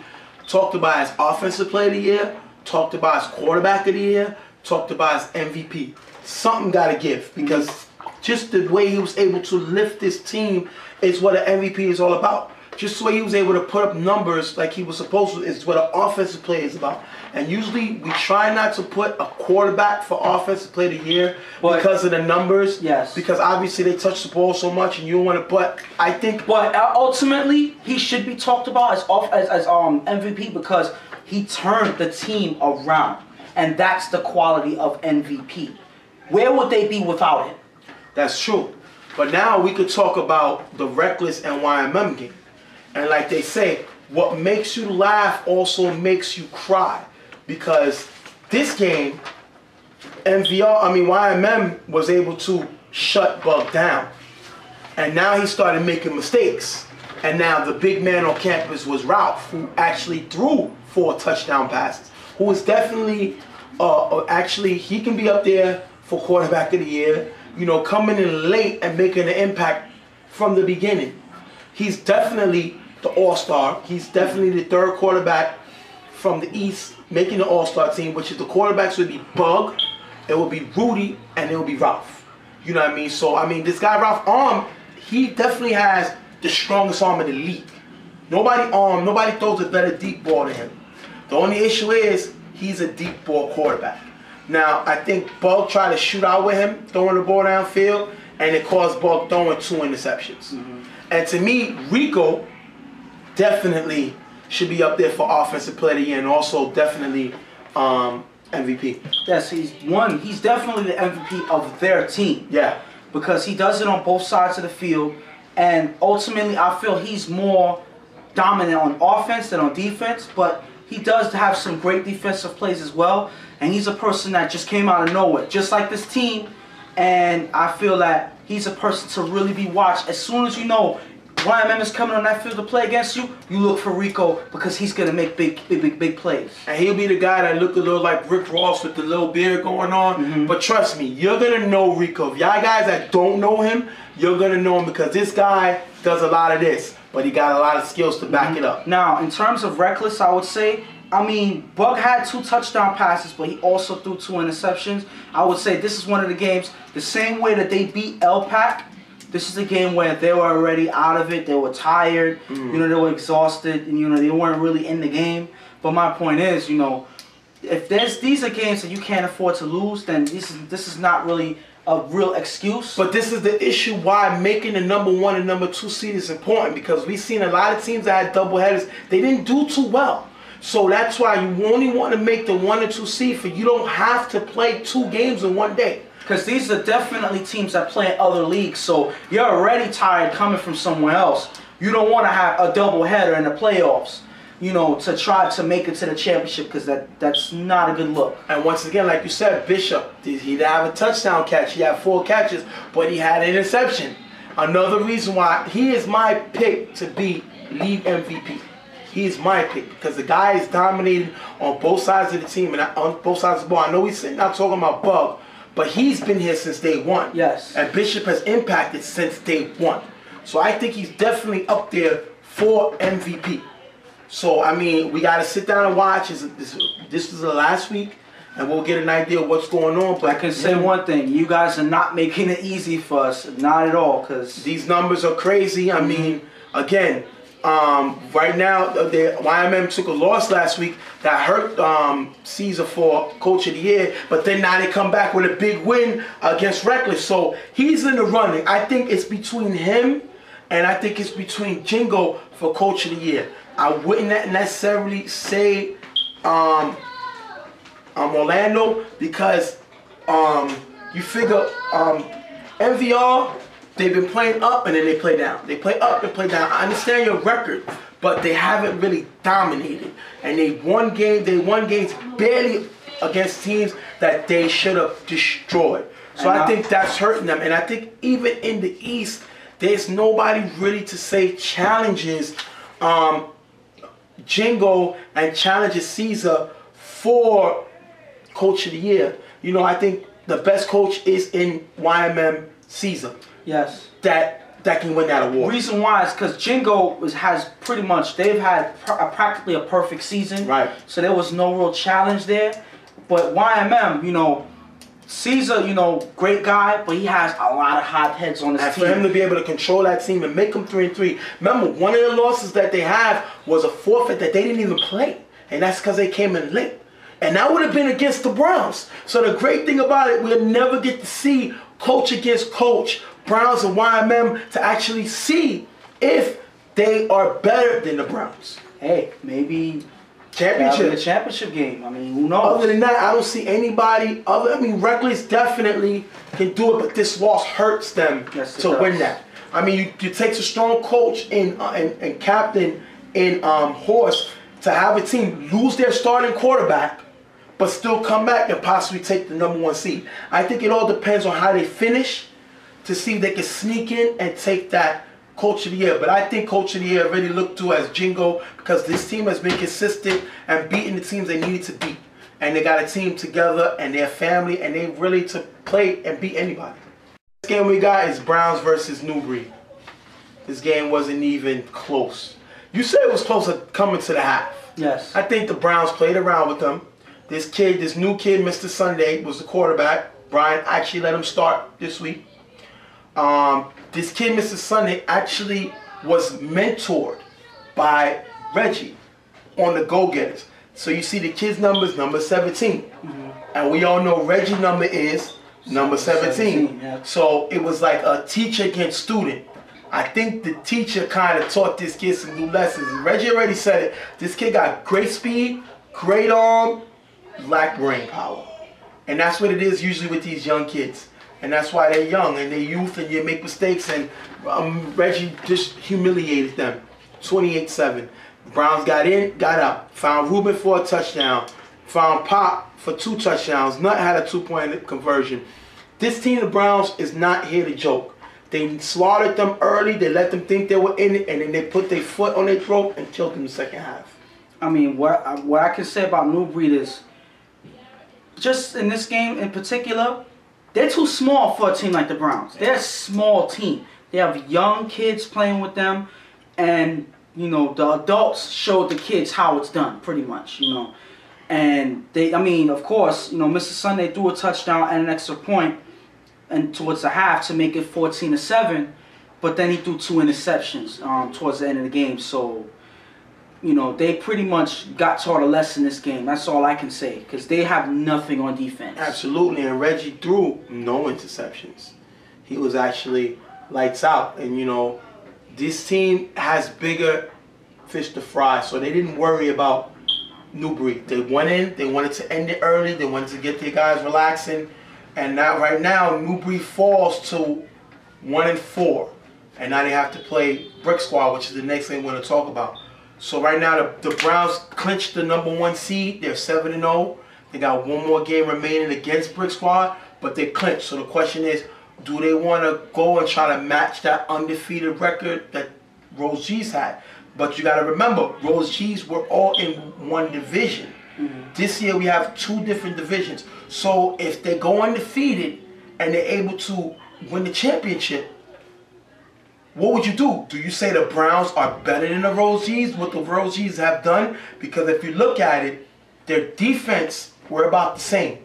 talked about as Offensive Player of the Year, talked about as Quarterback of the Year, talked about as MVP. Something got to give because just the way he was able to lift this team is what an MVP is all about. Just the way he was able to put up numbers like he was supposed to is what an offensive player is about. And usually we try not to put a quarterback for Offensive Player of the Year because of the numbers. Yes. Because obviously they touch the ball so much and you don't want to. But I think. But ultimately he should be talked about as MVP because he turned the team around, and that's the quality of MVP. Where would they be without him? That's true. But now we could talk about the Reckless and YMM game. And like they say, what makes you laugh also makes you cry. Because this game, YMM was able to shut Bug down. And now he started making mistakes. And now the big man on campus was Ralph, who actually threw 4 touchdown passes. Who is definitely, he can be up there for Quarterback of the Year. Coming in late and making an impact from the beginning. He's definitely the all-star. He's definitely the third quarterback from the East making the all-star team, which is the quarterbacks would be Bug, it would be Rudy, and it would be Ralph. You know what I mean? So, I mean, this guy, Ralph, he definitely has the strongest arm in the league. Nobody throws a better deep ball than him. The only issue is he's a deep ball quarterback. Now, I think Bug tried to shoot out with him, throwing the ball downfield, and it caused Bug throwing 2 interceptions. And to me, Rico definitely should be up there for Offensive Player of the Year, and also definitely MVP. Yes, he's definitely the MVP of their team. Yeah. Because he does it on both sides of the field, and ultimately I feel he's more dominant on offense than on defense, but he does have some great defensive plays as well, and he's a person that just came out of nowhere, just like this team, and I feel that he's a person to really be watched. As soon as you know YMM is coming on that field to play against you, you look for Rico because he's going to make big plays. And he'll be the guy that look a little like Rick Ross with the little beard going on. But trust me, you're going to know Rico. If y'all guys that don't know him, you're going to know him because this guy does a lot of this, but he got a lot of skills to back it up. Now, in terms of reckless, I would say, I mean, Bug had 2 touchdown passes, but he also threw 2 interceptions. I would say this is one of the games, the same way that they beat LPAC, this is a game where they were already out of it. They were tired. You know, they were exhausted. And, you know, they weren't really in the game. But my point is, you know, if these are games that you can't afford to lose, then this is not really a real excuse. But this is the issue why making the number 1 and number 2 seed is important, because we've seen a lot of teams that had doubleheaders. They didn't do too well. So that's why you only want to make the 1 and 2 seed for you don't have to play 2 games in one day. Because these are definitely teams that play in other leagues, so you're already tired coming from somewhere else. You don't want to have a doubleheader in the playoffs, you know, to try to make it to the championship, because that's not a good look. And once again, like you said, Bishop, he didn't have a touchdown catch. He had 4 catches, but he had an interception. Another reason why he is my pick to be league MVP. He is my pick because the guy is dominating on both sides of the team and on both sides of the ball. I know he's sitting out talking about Bug, but he's been here since day 1. Yes. And Bishop has impacted since day 1. So I think he's definitely up there for MVP. So, I mean, we got to sit down and watch. This is the last week, and we'll get an idea of what's going on. But I can say one thing. You guys are not making it easy for us. Not at all. Because these numbers are crazy. I mean, again, right now, the YMM took a loss last week that hurt Caesar for Coach of the Year, but then now they come back with a big win against Reckless. So he's in the running. I think it's between him and I think it's between Jingo for Coach of the Year. I wouldn't necessarily say Orlando because you figure MVR, they've been playing up and then they play down. They play up and play down. I understand your record, but they haven't really dominated. And they won games barely against teams that they should have destroyed. So I think that's hurting them. And I think even in the East, there's nobody really to say challenges Jingo and challenges Caesar for Coach of the Year. You know, I think the best coach is in YMM Caesar. Yes. That can win that award. Reason why is because Jingo has pretty much, they've had practically a perfect season. Right. So there was no real challenge there. But YMM, you know, Caesar, you know, great guy, but he has a lot of hot heads on his team. And for him to be able to control that team and make them 3-3. Remember, one of the losses that they have was a forfeit that they didn't even play. And that's because they came in late. And that would have been against the Browns. So the great thing about it, we'll never get to see coach against coach, Browns and YMM, to actually see if they are better than the Browns. Hey, maybe championship. The championship game. I mean, who knows? Other than that, I don't see anybody other. I mean, Reckless definitely can do it, but this loss hurts them to win that. I mean, you take a strong coach and captain in Horse to have a team lose their starting quarterback, but still come back and possibly take the number 1 seed. I think it all depends on how they finish to see if they can sneak in and take that Coach of the Year. But I think Coach of the Year already looked to as Jingo because this team has been consistent and beating the teams they needed to beat. And they got a team together and they're family and they really to play and beat anybody. This game we got is Browns versus New Breed. this game wasn't even close. You said it was closer coming to the half. Yes. I think the Browns played around with them. This new kid, Mr. Sunday, was the quarterback. Brian actually let him start this week. This kid, Mr. Sunday, actually was mentored by Reggie on the go-getters. So you see the kid's number is number 17. Mm-hmm. And we all know Reggie's number is number 17. Yeah. So it was like a teacher against student. I think the teacher kind of taught this kid some new lessons. And Reggie already said it. This kid got great speed, great arm, lack brain power. And that's what it is usually with these young kids. And that's why they're young and they're youth and you make mistakes. And Reggie just humiliated them. 28-7. Browns got in, got out. Found Ruben for a touchdown. Found Pop for 2 touchdowns. Nutt had a 2-point conversion. This team, the Browns, is not here to joke. They slaughtered them early. They let them think they were in it. And then they put their foot on their throat and killed them in the second half. I mean, what I can say about New Breed is, just in this game in particular, they're too small for a team like the Browns. They're a small team. They have young kids playing with them. And, you know, the adults showed the kids how it's done, pretty much, you know. And they, I mean, of course, you know, Mr. Sunday threw a touchdown and an extra point and towards the half to make it 14-7. But then he threw 2 interceptions towards the end of the game. So, you know, they pretty much got taught a lesson this game. That's all I can say, because they have nothing on defense. Absolutely, and Reggie threw no interceptions. He was actually lights out. And, you know, this team has bigger fish to fry, so they didn't worry about New Breed. They went in, they wanted to end it early, they wanted to get their guys relaxing. And now, right now, New Breed falls to 1-4. And now they have to play Brick Squad, which is the next thing we're going to talk about. So right now, the Browns clinched the #1 seed. They're 7-0. They got 1 more game remaining against Brick Squad, but they clinched. So the question is, do they want to go and try to match that undefeated record that Rose G's had? But you got to remember, Rose G's were all in one division. Mm-hmm. This year we have 2 different divisions. So if they go undefeated and they're able to win the championship, what would you do? Do you say the Browns are better than the Rose G's, what the Rose G's have done? Because if you look at it, their defense were about the same.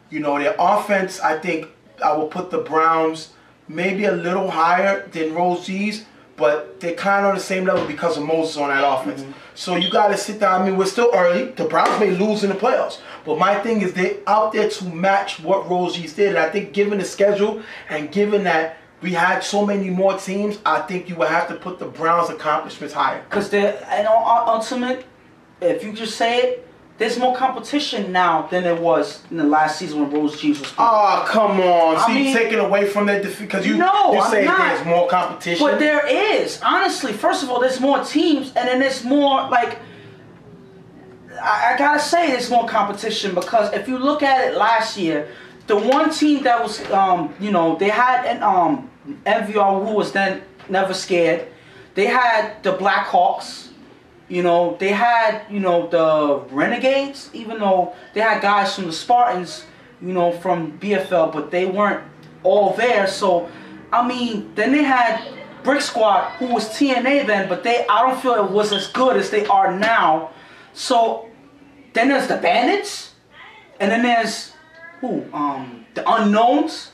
You know, their offense, I think I will put the Browns maybe a little higher than Rose G's, but they're kind of on the same level because of Moses on that offense. Mm-hmm. So you got to sit down. I mean, we're still early. The Browns may lose in the playoffs. But my thing is they're out there to match what Rose G's did. And I think given the schedule and given that we had so many more teams, I think you would have to put the Browns' accomplishments higher. Because they're, you know, ultimate, if you just say it, there's more competition now than there was in the last season when Rose G's was playing. Oh, come on. So you're taking away from that defeat because you say there's more competition? But there is. Honestly, first of all, there's more teams, and then there's more, like, I gotta say there's more competition because if you look at it last year, the one team that was, you know, they had an MVR who was then never scared. They had the Blackhawks. You know, they had, you know, the Renegades, even though they had guys from the Spartans, you know, from BFL, but they weren't all there. So, I mean, then they had Brick Squad, who was TNA then, but I don't feel it was as good as they are now. So, then there's the Bandits, and then there's, the Unknowns,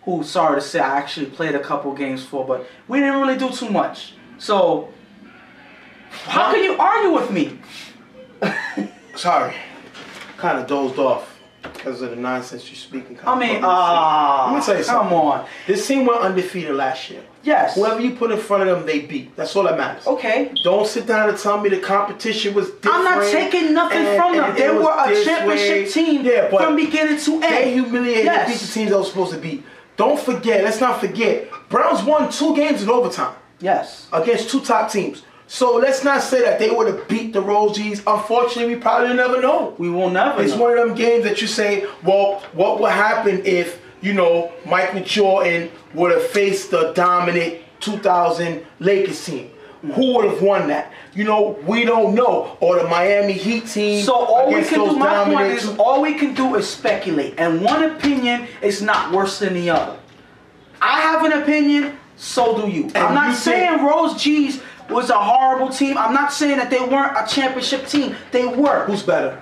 who, sorry to say, I actually played a couple games for, but we didn't really do too much. So, how can you argue with me? Sorry. Kind of dozed off because of the nonsense you're speaking. I mean, let me tell you something. Come on. This team went undefeated last year. Yes. Whoever you put in front of them, they beat. That's all that matters. Okay. Don't sit down and tell me the competition was different. I'm not taking nothing from them. They were a championship team from beginning to end. They humiliated and beat the teams they were supposed to beat. Don't forget, let's not forget, Browns won 2 games in overtime. Yes. Against 2 top teams. So let's not say that they would have beat the Rose G's. Unfortunately, we probably never know. We will never know. It's one of them games that you say, well, what would happen if, you know, Michael Jordan would have faced the dominant 2000 Lakers team? Who would have won that? You know, we don't know. Or the Miami Heat team. So all we can do, my point is, all we can do is speculate. And one opinion is not worse than the other. I have an opinion. so do you. And I'm not you saying Rose G's was a horrible team. I'm not saying that they weren't a championship team. They were. Who's better?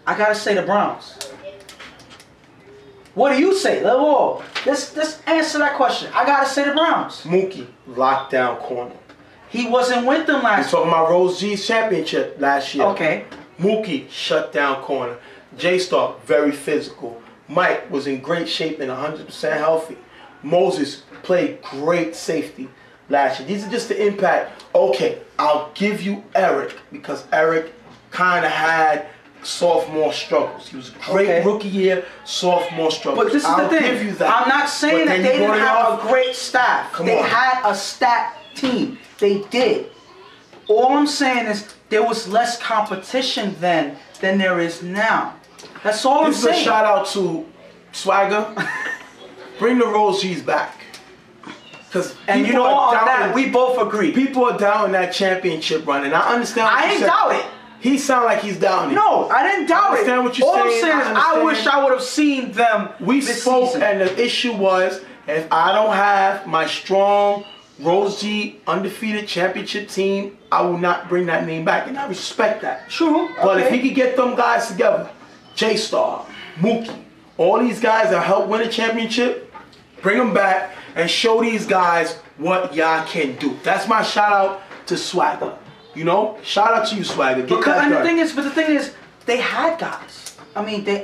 I gotta say the Browns. What do you say? Let's answer that question. I gotta say the Browns. Mookie, lockdown corner. He wasn't with them You're last year. talking about Rose G's championship last year. Okay. Mookie, shut down corner. J-Star, very physical. Mike was in great shape and 100% healthy. Moses played great safety last year. These are just the impact. Okay, I'll give you Eric because Eric kind of had sophomore struggles. He was a great rookie year, sophomore struggles. But this is I'll the thing. give you that. I'm not saying that they didn't have a great staff. They on. had a stacked team. They did. All I'm saying is there was less competition then than there is now. That's all I'm saying. This is a shout out to Swagger. Bring the Rose G's back. And you know what? On that, we both agree. People are doubting that championship run, and I understand. I ain't doubt it. He sound like he's doubting it. No, I didn't doubt it. Understand what you're all saying. I'm saying is I wish I would have seen them. We this spoke, season. and the issue was if I don't have my strong Rose G undefeated championship team, I will not bring that name back, and I respect that. True. But okay. if he could get them guys together, J-Star, Mookie, all these guys that helped win a championship, bring them back and show these guys what y'all can do. That's my shout out to Swagger. You know, shout out to you, Swagger. Get that done. the thing is, they had guys. I mean, they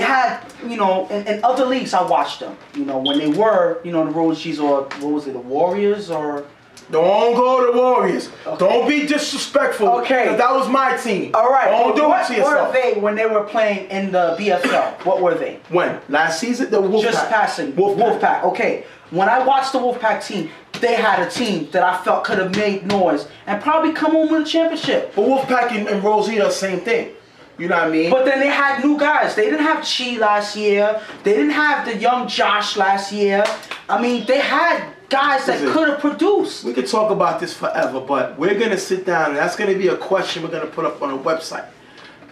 had, you know, in other leagues I watched them. You know, when they were, you know, the Rose G's or what was it, the Warriors or. Don't go to the Warriors. Okay. Don't be disrespectful. Okay. That was my team. All right. Don't do it to yourself. What were they when they were playing in the BFL? What were they? When? Last season? The Wolfpack. Just passing. Wolfpack. Okay. When I watched the Wolfpack team, they had a team that I felt could have made noise and probably come home with a championship. But Wolfpack and Rosie are the same thing. You know what I mean? But then they had new guys. They didn't have Chi last year. They didn't have the young Josh last year. I mean, they had guys that could have produced. We could talk about this forever, but we're going to sit down, and that's going to be a question we're going to put up on the website.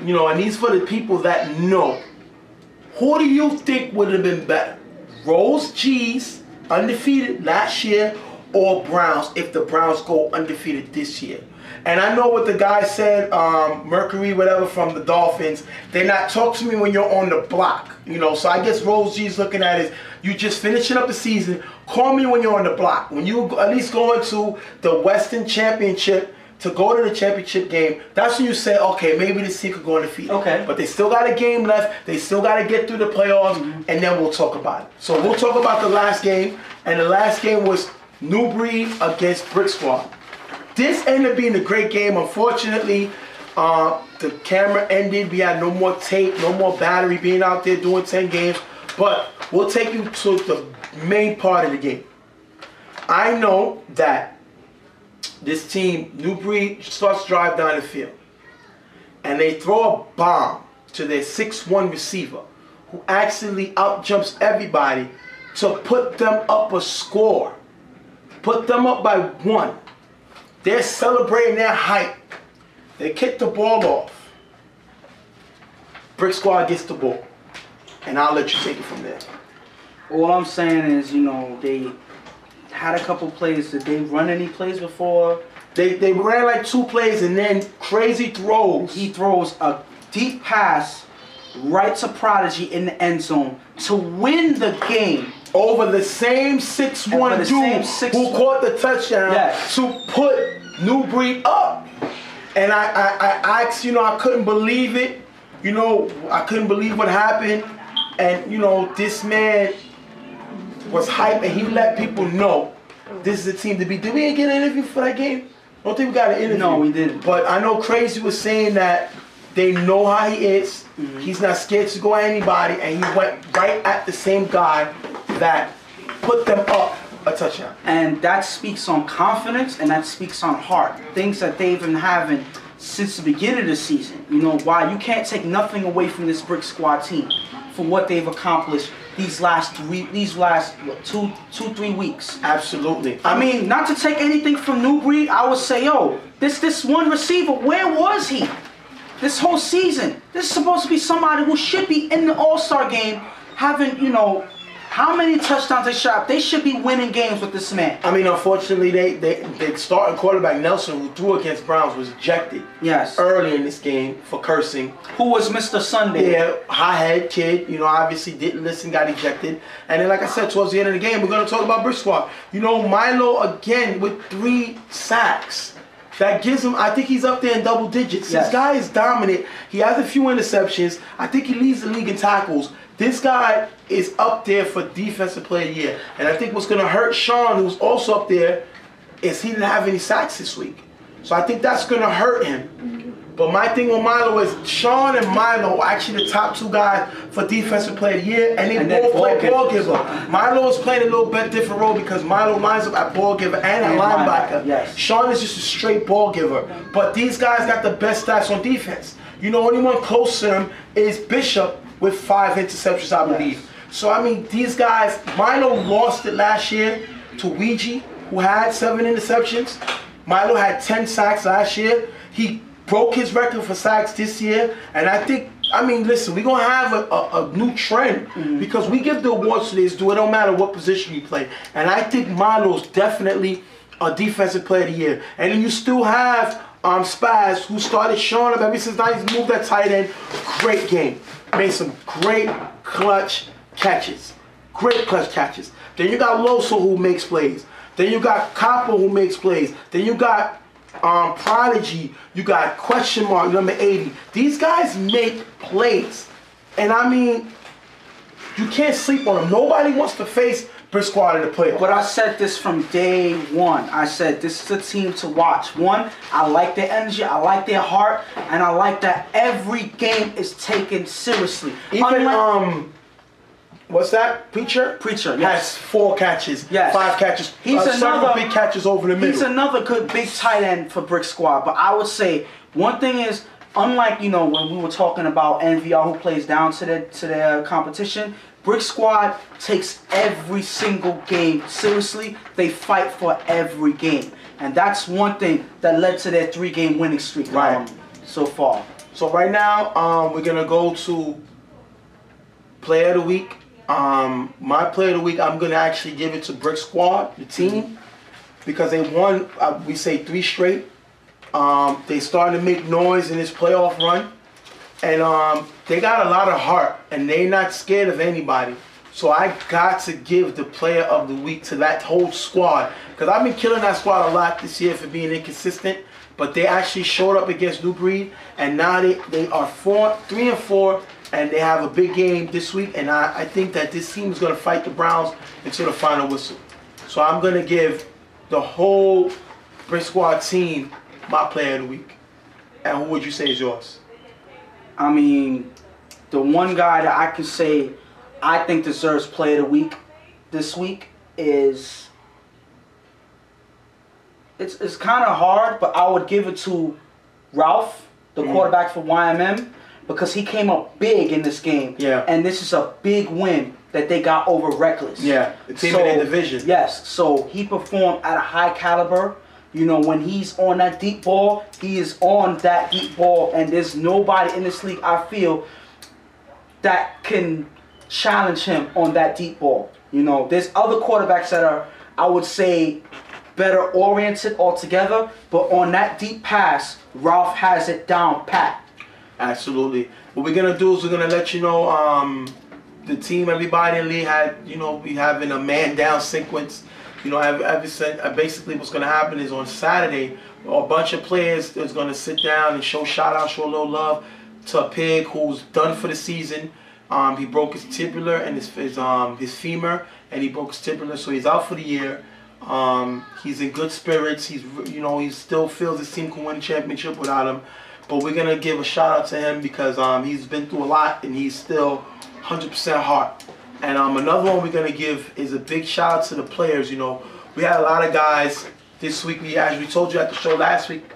You know, and these for the people that know. Who do you think would have been better? Rose G's, undefeated last year, or Browns, if the Browns go undefeated this year? And I know what the guy said, Mercury, whatever, from the Dolphins. They're not talk to me when you're on the block. You know, so I guess Rose G's looking at it, you just finishing up the season. Call me when you're on the block. When you at least go into the Western Championship to go to the championship game, that's when you say, okay, maybe this team could go undefeated. Okay. But they still got a game left. They still got to get through the playoffs, and then we'll talk about it. So we'll talk about the last game, and the last game was New Breed against Brick Squad. This ended up being a great game. Unfortunately, the camera ended. We had no more tape, no more battery being out there doing 10 games. But we'll take you to the main part of the game. I know that this team, New Breed, starts to drive down the field. And they throw a bomb to their 6'1" receiver, who actually outjumps everybody to put them up a score. Put them up by 1. They're celebrating their hype. They kick the ball off. Brick Squad gets the ball. And I'll let you take it from there. All I'm saying is, you know, they had a couple plays. Did they run any plays before? They ran like 2 plays and then crazy throws. He throws a deep pass right to Prodigy in the end zone to win the game. Over the same 6'1" dude who caught the touchdown to put New Breed up. And I asked, you know, I couldn't believe it. You know, I couldn't believe what happened. And, you know, this man was hype and he let people know this is a team to beat. Did we get an interview for that game? I don't think we got an interview. No, we didn't. But I know Crazy was saying that they know how he is. Mm-hmm. He's not scared to go at anybody. And he went right at the same guy that put them up a touchdown. And that speaks on confidence and that speaks on heart. Things that they've been having since the beginning of the season. You know why? You can't take nothing away from this Brick Squad team for what they've accomplished these last 2, 3 weeks. Absolutely. I mean, not to take anything from New Breed, I would say, yo, this one receiver, where was he this whole season? This is supposed to be somebody who should be in the All-Star game having, you know, How many touchdowns they shot? They should be winning games with this man. I mean, unfortunately, they starting quarterback Nelson, who threw against Browns, was ejected. Yes. Early in this game for cursing. Who was Mr. Sunday? Yeah, high-head kid. You know, obviously didn't listen, got ejected. And then, like I said, towards the end of the game, we're gonna talk about Brick Squad. You know, Milo again with 3 sacks. That gives him, I think he's up there in double digits. Yes. This guy is dominant. He has a few interceptions. I think he leads the league in tackles. This guy is up there for Defensive Player of the Year. And I think what's going to hurt Sean, who's also up there, is he didn't have any sacks this week. So I think that's going to hurt him. But my thing with Milo is Sean and Milo are actually the top 2 guys for Defensive Player of the Year, and they both play ball giver. Milo is playing a little bit different role because Milo lines up at ball giver and at linebacker. Yes. Sean is just a straight ball giver. But these guys got the best stats on defense. You know, only one close to him is Bishop with 5 interceptions, I believe. Yes. So, I mean, these guys, Milo lost it last year to Ouija, who had 7 interceptions. Milo had 10 sacks last year. He broke his record for sacks this year, and I think, I mean, listen, we're going to have a new trend because we give the awards to this, it don't matter what position you play, and I think Milo's definitely a Defensive Player of the Year. And then you still have Spaz, who started showing up ever since he's moved that tight end. Great game. Made some great clutch catches. Great clutch catches. Then you got Loso, who makes plays. Then you got Copper, who makes plays. Then you got Prodigy, you got question mark number 80. These guys make plays, and I mean, you can't sleep on them. Nobody wants to face Brick Squad in the playoffs. But I said this from day one. I said this is a team to watch. One, I like their energy, I like their heart, and I like that every game is taken seriously. Even what's that? Preacher? Preacher, yes. Has 4 catches, yes. 5 catches. He's several big catches over the middle. He's another good big tight end for Brick Squad. But I would say one thing is, unlike, you know, when we were talking about NVR, who plays down to their competition, Brick Squad takes every single game seriously. They fight for every game, and that's one thing that led to their 3-game winning streak so far. So right now, we're gonna go to Player of the Week. My Player of the Week, I'm gonna actually give it to Brick Squad, the team, because they won. We say 3 straight. They started to make noise in this playoff run, and they got a lot of heart, and they're not scared of anybody. So I got to give the Player of the Week to that whole squad, because I've been killing that squad a lot this year for being inconsistent. But they actually showed up against New Breed, and now they are 3-4. And they have a big game this week, and I think that this team is going to fight the Browns until the final whistle. So I'm going to give the whole Brick Squad team my Player of the Week. And who would you say is yours? I mean, the one guy that I can say I think deserves Player of the Week this week is... It's kind of hard, but I would give it to Ralph, the quarterback for YMM. Because he came up big in this game. Yeah. And this is a big win that they got over Reckless. Yeah. The team in their division. Yes. So he performed at a high caliber. You know, when he's on that deep ball, he is on that deep ball. And there's nobody in this league, I feel, that can challenge him on that deep ball. You know, there's other quarterbacks that are, I would say, better oriented altogether. But on that deep pass, Ralph has it down pat. Absolutely. What we're gonna do is we're gonna let you know the team, everybody in the league had, you know, we having a man down sequence. You know, basically what's gonna happen is on Saturday, a bunch of players is gonna sit down and show shout out, show a little love to a pig who's done for the season. He broke his tibular and his femur, and he broke his tibular, so he's out for the year. He's in good spirits. He's, you know, he still feels his team can win a championship without him. But we're going to give a shout out to him because he's been through a lot and he's still 100% heart. And another one we're going to give is a big shout out to the players. You know, we had a lot of guys this week. As we told you at the show last week,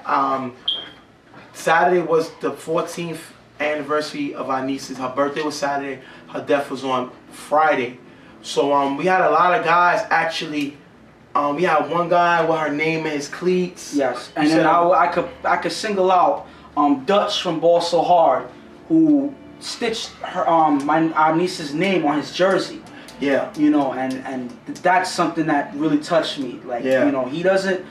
Saturday was the 14th anniversary of our niece's. Her birthday was Saturday. Her death was on Friday. So we had a lot of guys actually. We had one guy with her name in his cleats. Yes, and then I could single out Dutch from Ball So Hard, who stitched her our niece's name on his jersey. Yeah. You know, and that's something that really touched me. Like, Yeah. you know, he doesn't,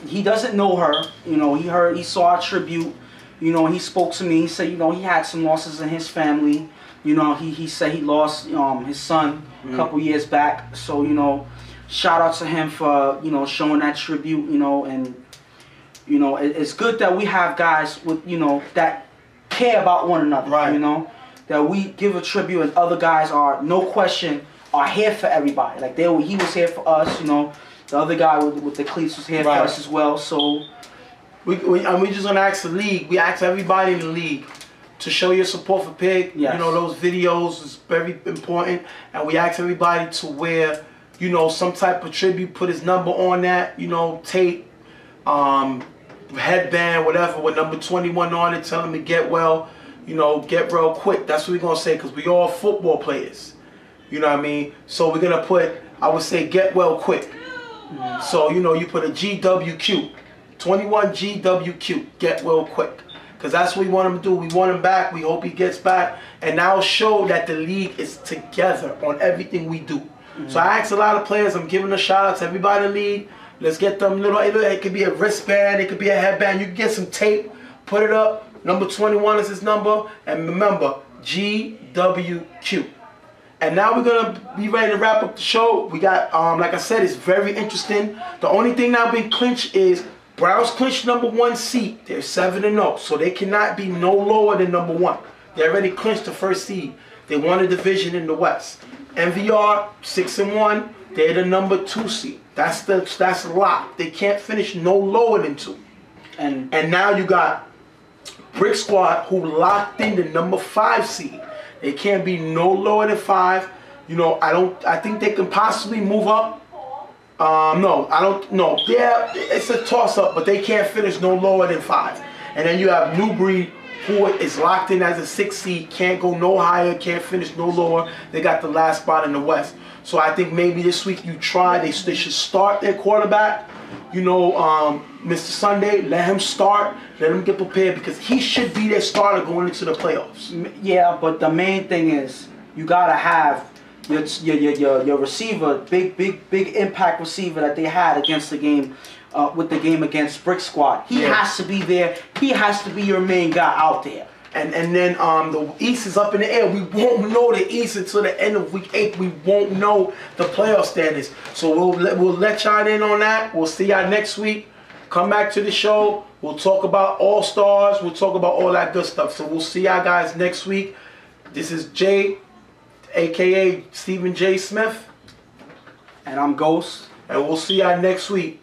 he doesn't know her. You know, he saw our tribute. You know, he spoke to me. He said, you know, he had some losses in his family. You know, he said he lost his son a couple years back. So, you know, shout out to him for, you know, showing that tribute. You know, and you know, it's good that we have guys with, you know, that care about one another. Right. You know, that we give a tribute, and other guys are, no question, are here for everybody. Like he was here for us. You know, the other guy with the cleats was here for us as well. So we just gonna ask the league. We ask everybody in the league to show your support for Pig. Yes. You know, those videos is very important, and we ask everybody to wear, you know, some type of tribute, put his number on that, you know, tape, headband, whatever, with number 21 on it. Tell him to get well, you know, get real quick. That's what we're gonna say, because we all football players. You know what I mean? So we're gonna put, I would say, get well quick. So, you know, you put a GWQ, 21 GWQ, get well quick. Because that's what we want him to do. We want him back. We hope he gets back. And now show that the league is together on everything we do. So I asked a lot of players. I'm giving a shout out to everybody in the league. Let's get them little, it could be a wristband. It could be a headband. You can get some tape. Put it up. Number 21 is his number. And remember, GWQ. And now we're going to be ready to wrap up the show. We got, like I said, it's very interesting. The only thing now being clinched is Browns clinched number 1 seed. They're 7-0, so they cannot be no lower than number 1. They already clinched the first seed. They won a division in the West. MVR 6-1. They're the number 2 seed. That's locked. They can't finish no lower than 2. And now you got Brick Squad, who locked in the number 5 seed. They can't be no lower than 5. You know, I think they can possibly move up. No, I don't know. Yeah, it's a toss-up, but they can't finish no lower than 5. And then you have New Breed, who is locked in as a 6 seed, can't go no higher, can't finish no lower. They got the last spot in the West. So I think maybe this week you try. They should start their quarterback. You know, Mr. Sunday, let him start. Let him get prepared, because he should be their starter going into the playoffs. Yeah, but the main thing is you gotta have your receiver, big impact receiver that they had against the game, with the game against Brick Squad. He has to be there. He has to be your main guy out there. And then the East is up in the air. We won't know the East until the end of week 8. We won't know the playoff standings. So we'll let y'all in on that. We'll see y'all next week. Come back to the show. We'll talk about All-Stars. We'll talk about all that good stuff. So we'll see y'all guys next week. This is Jay, a.k.a. Stephen J. Smith. And I'm Ghost. And we'll see y'all next week.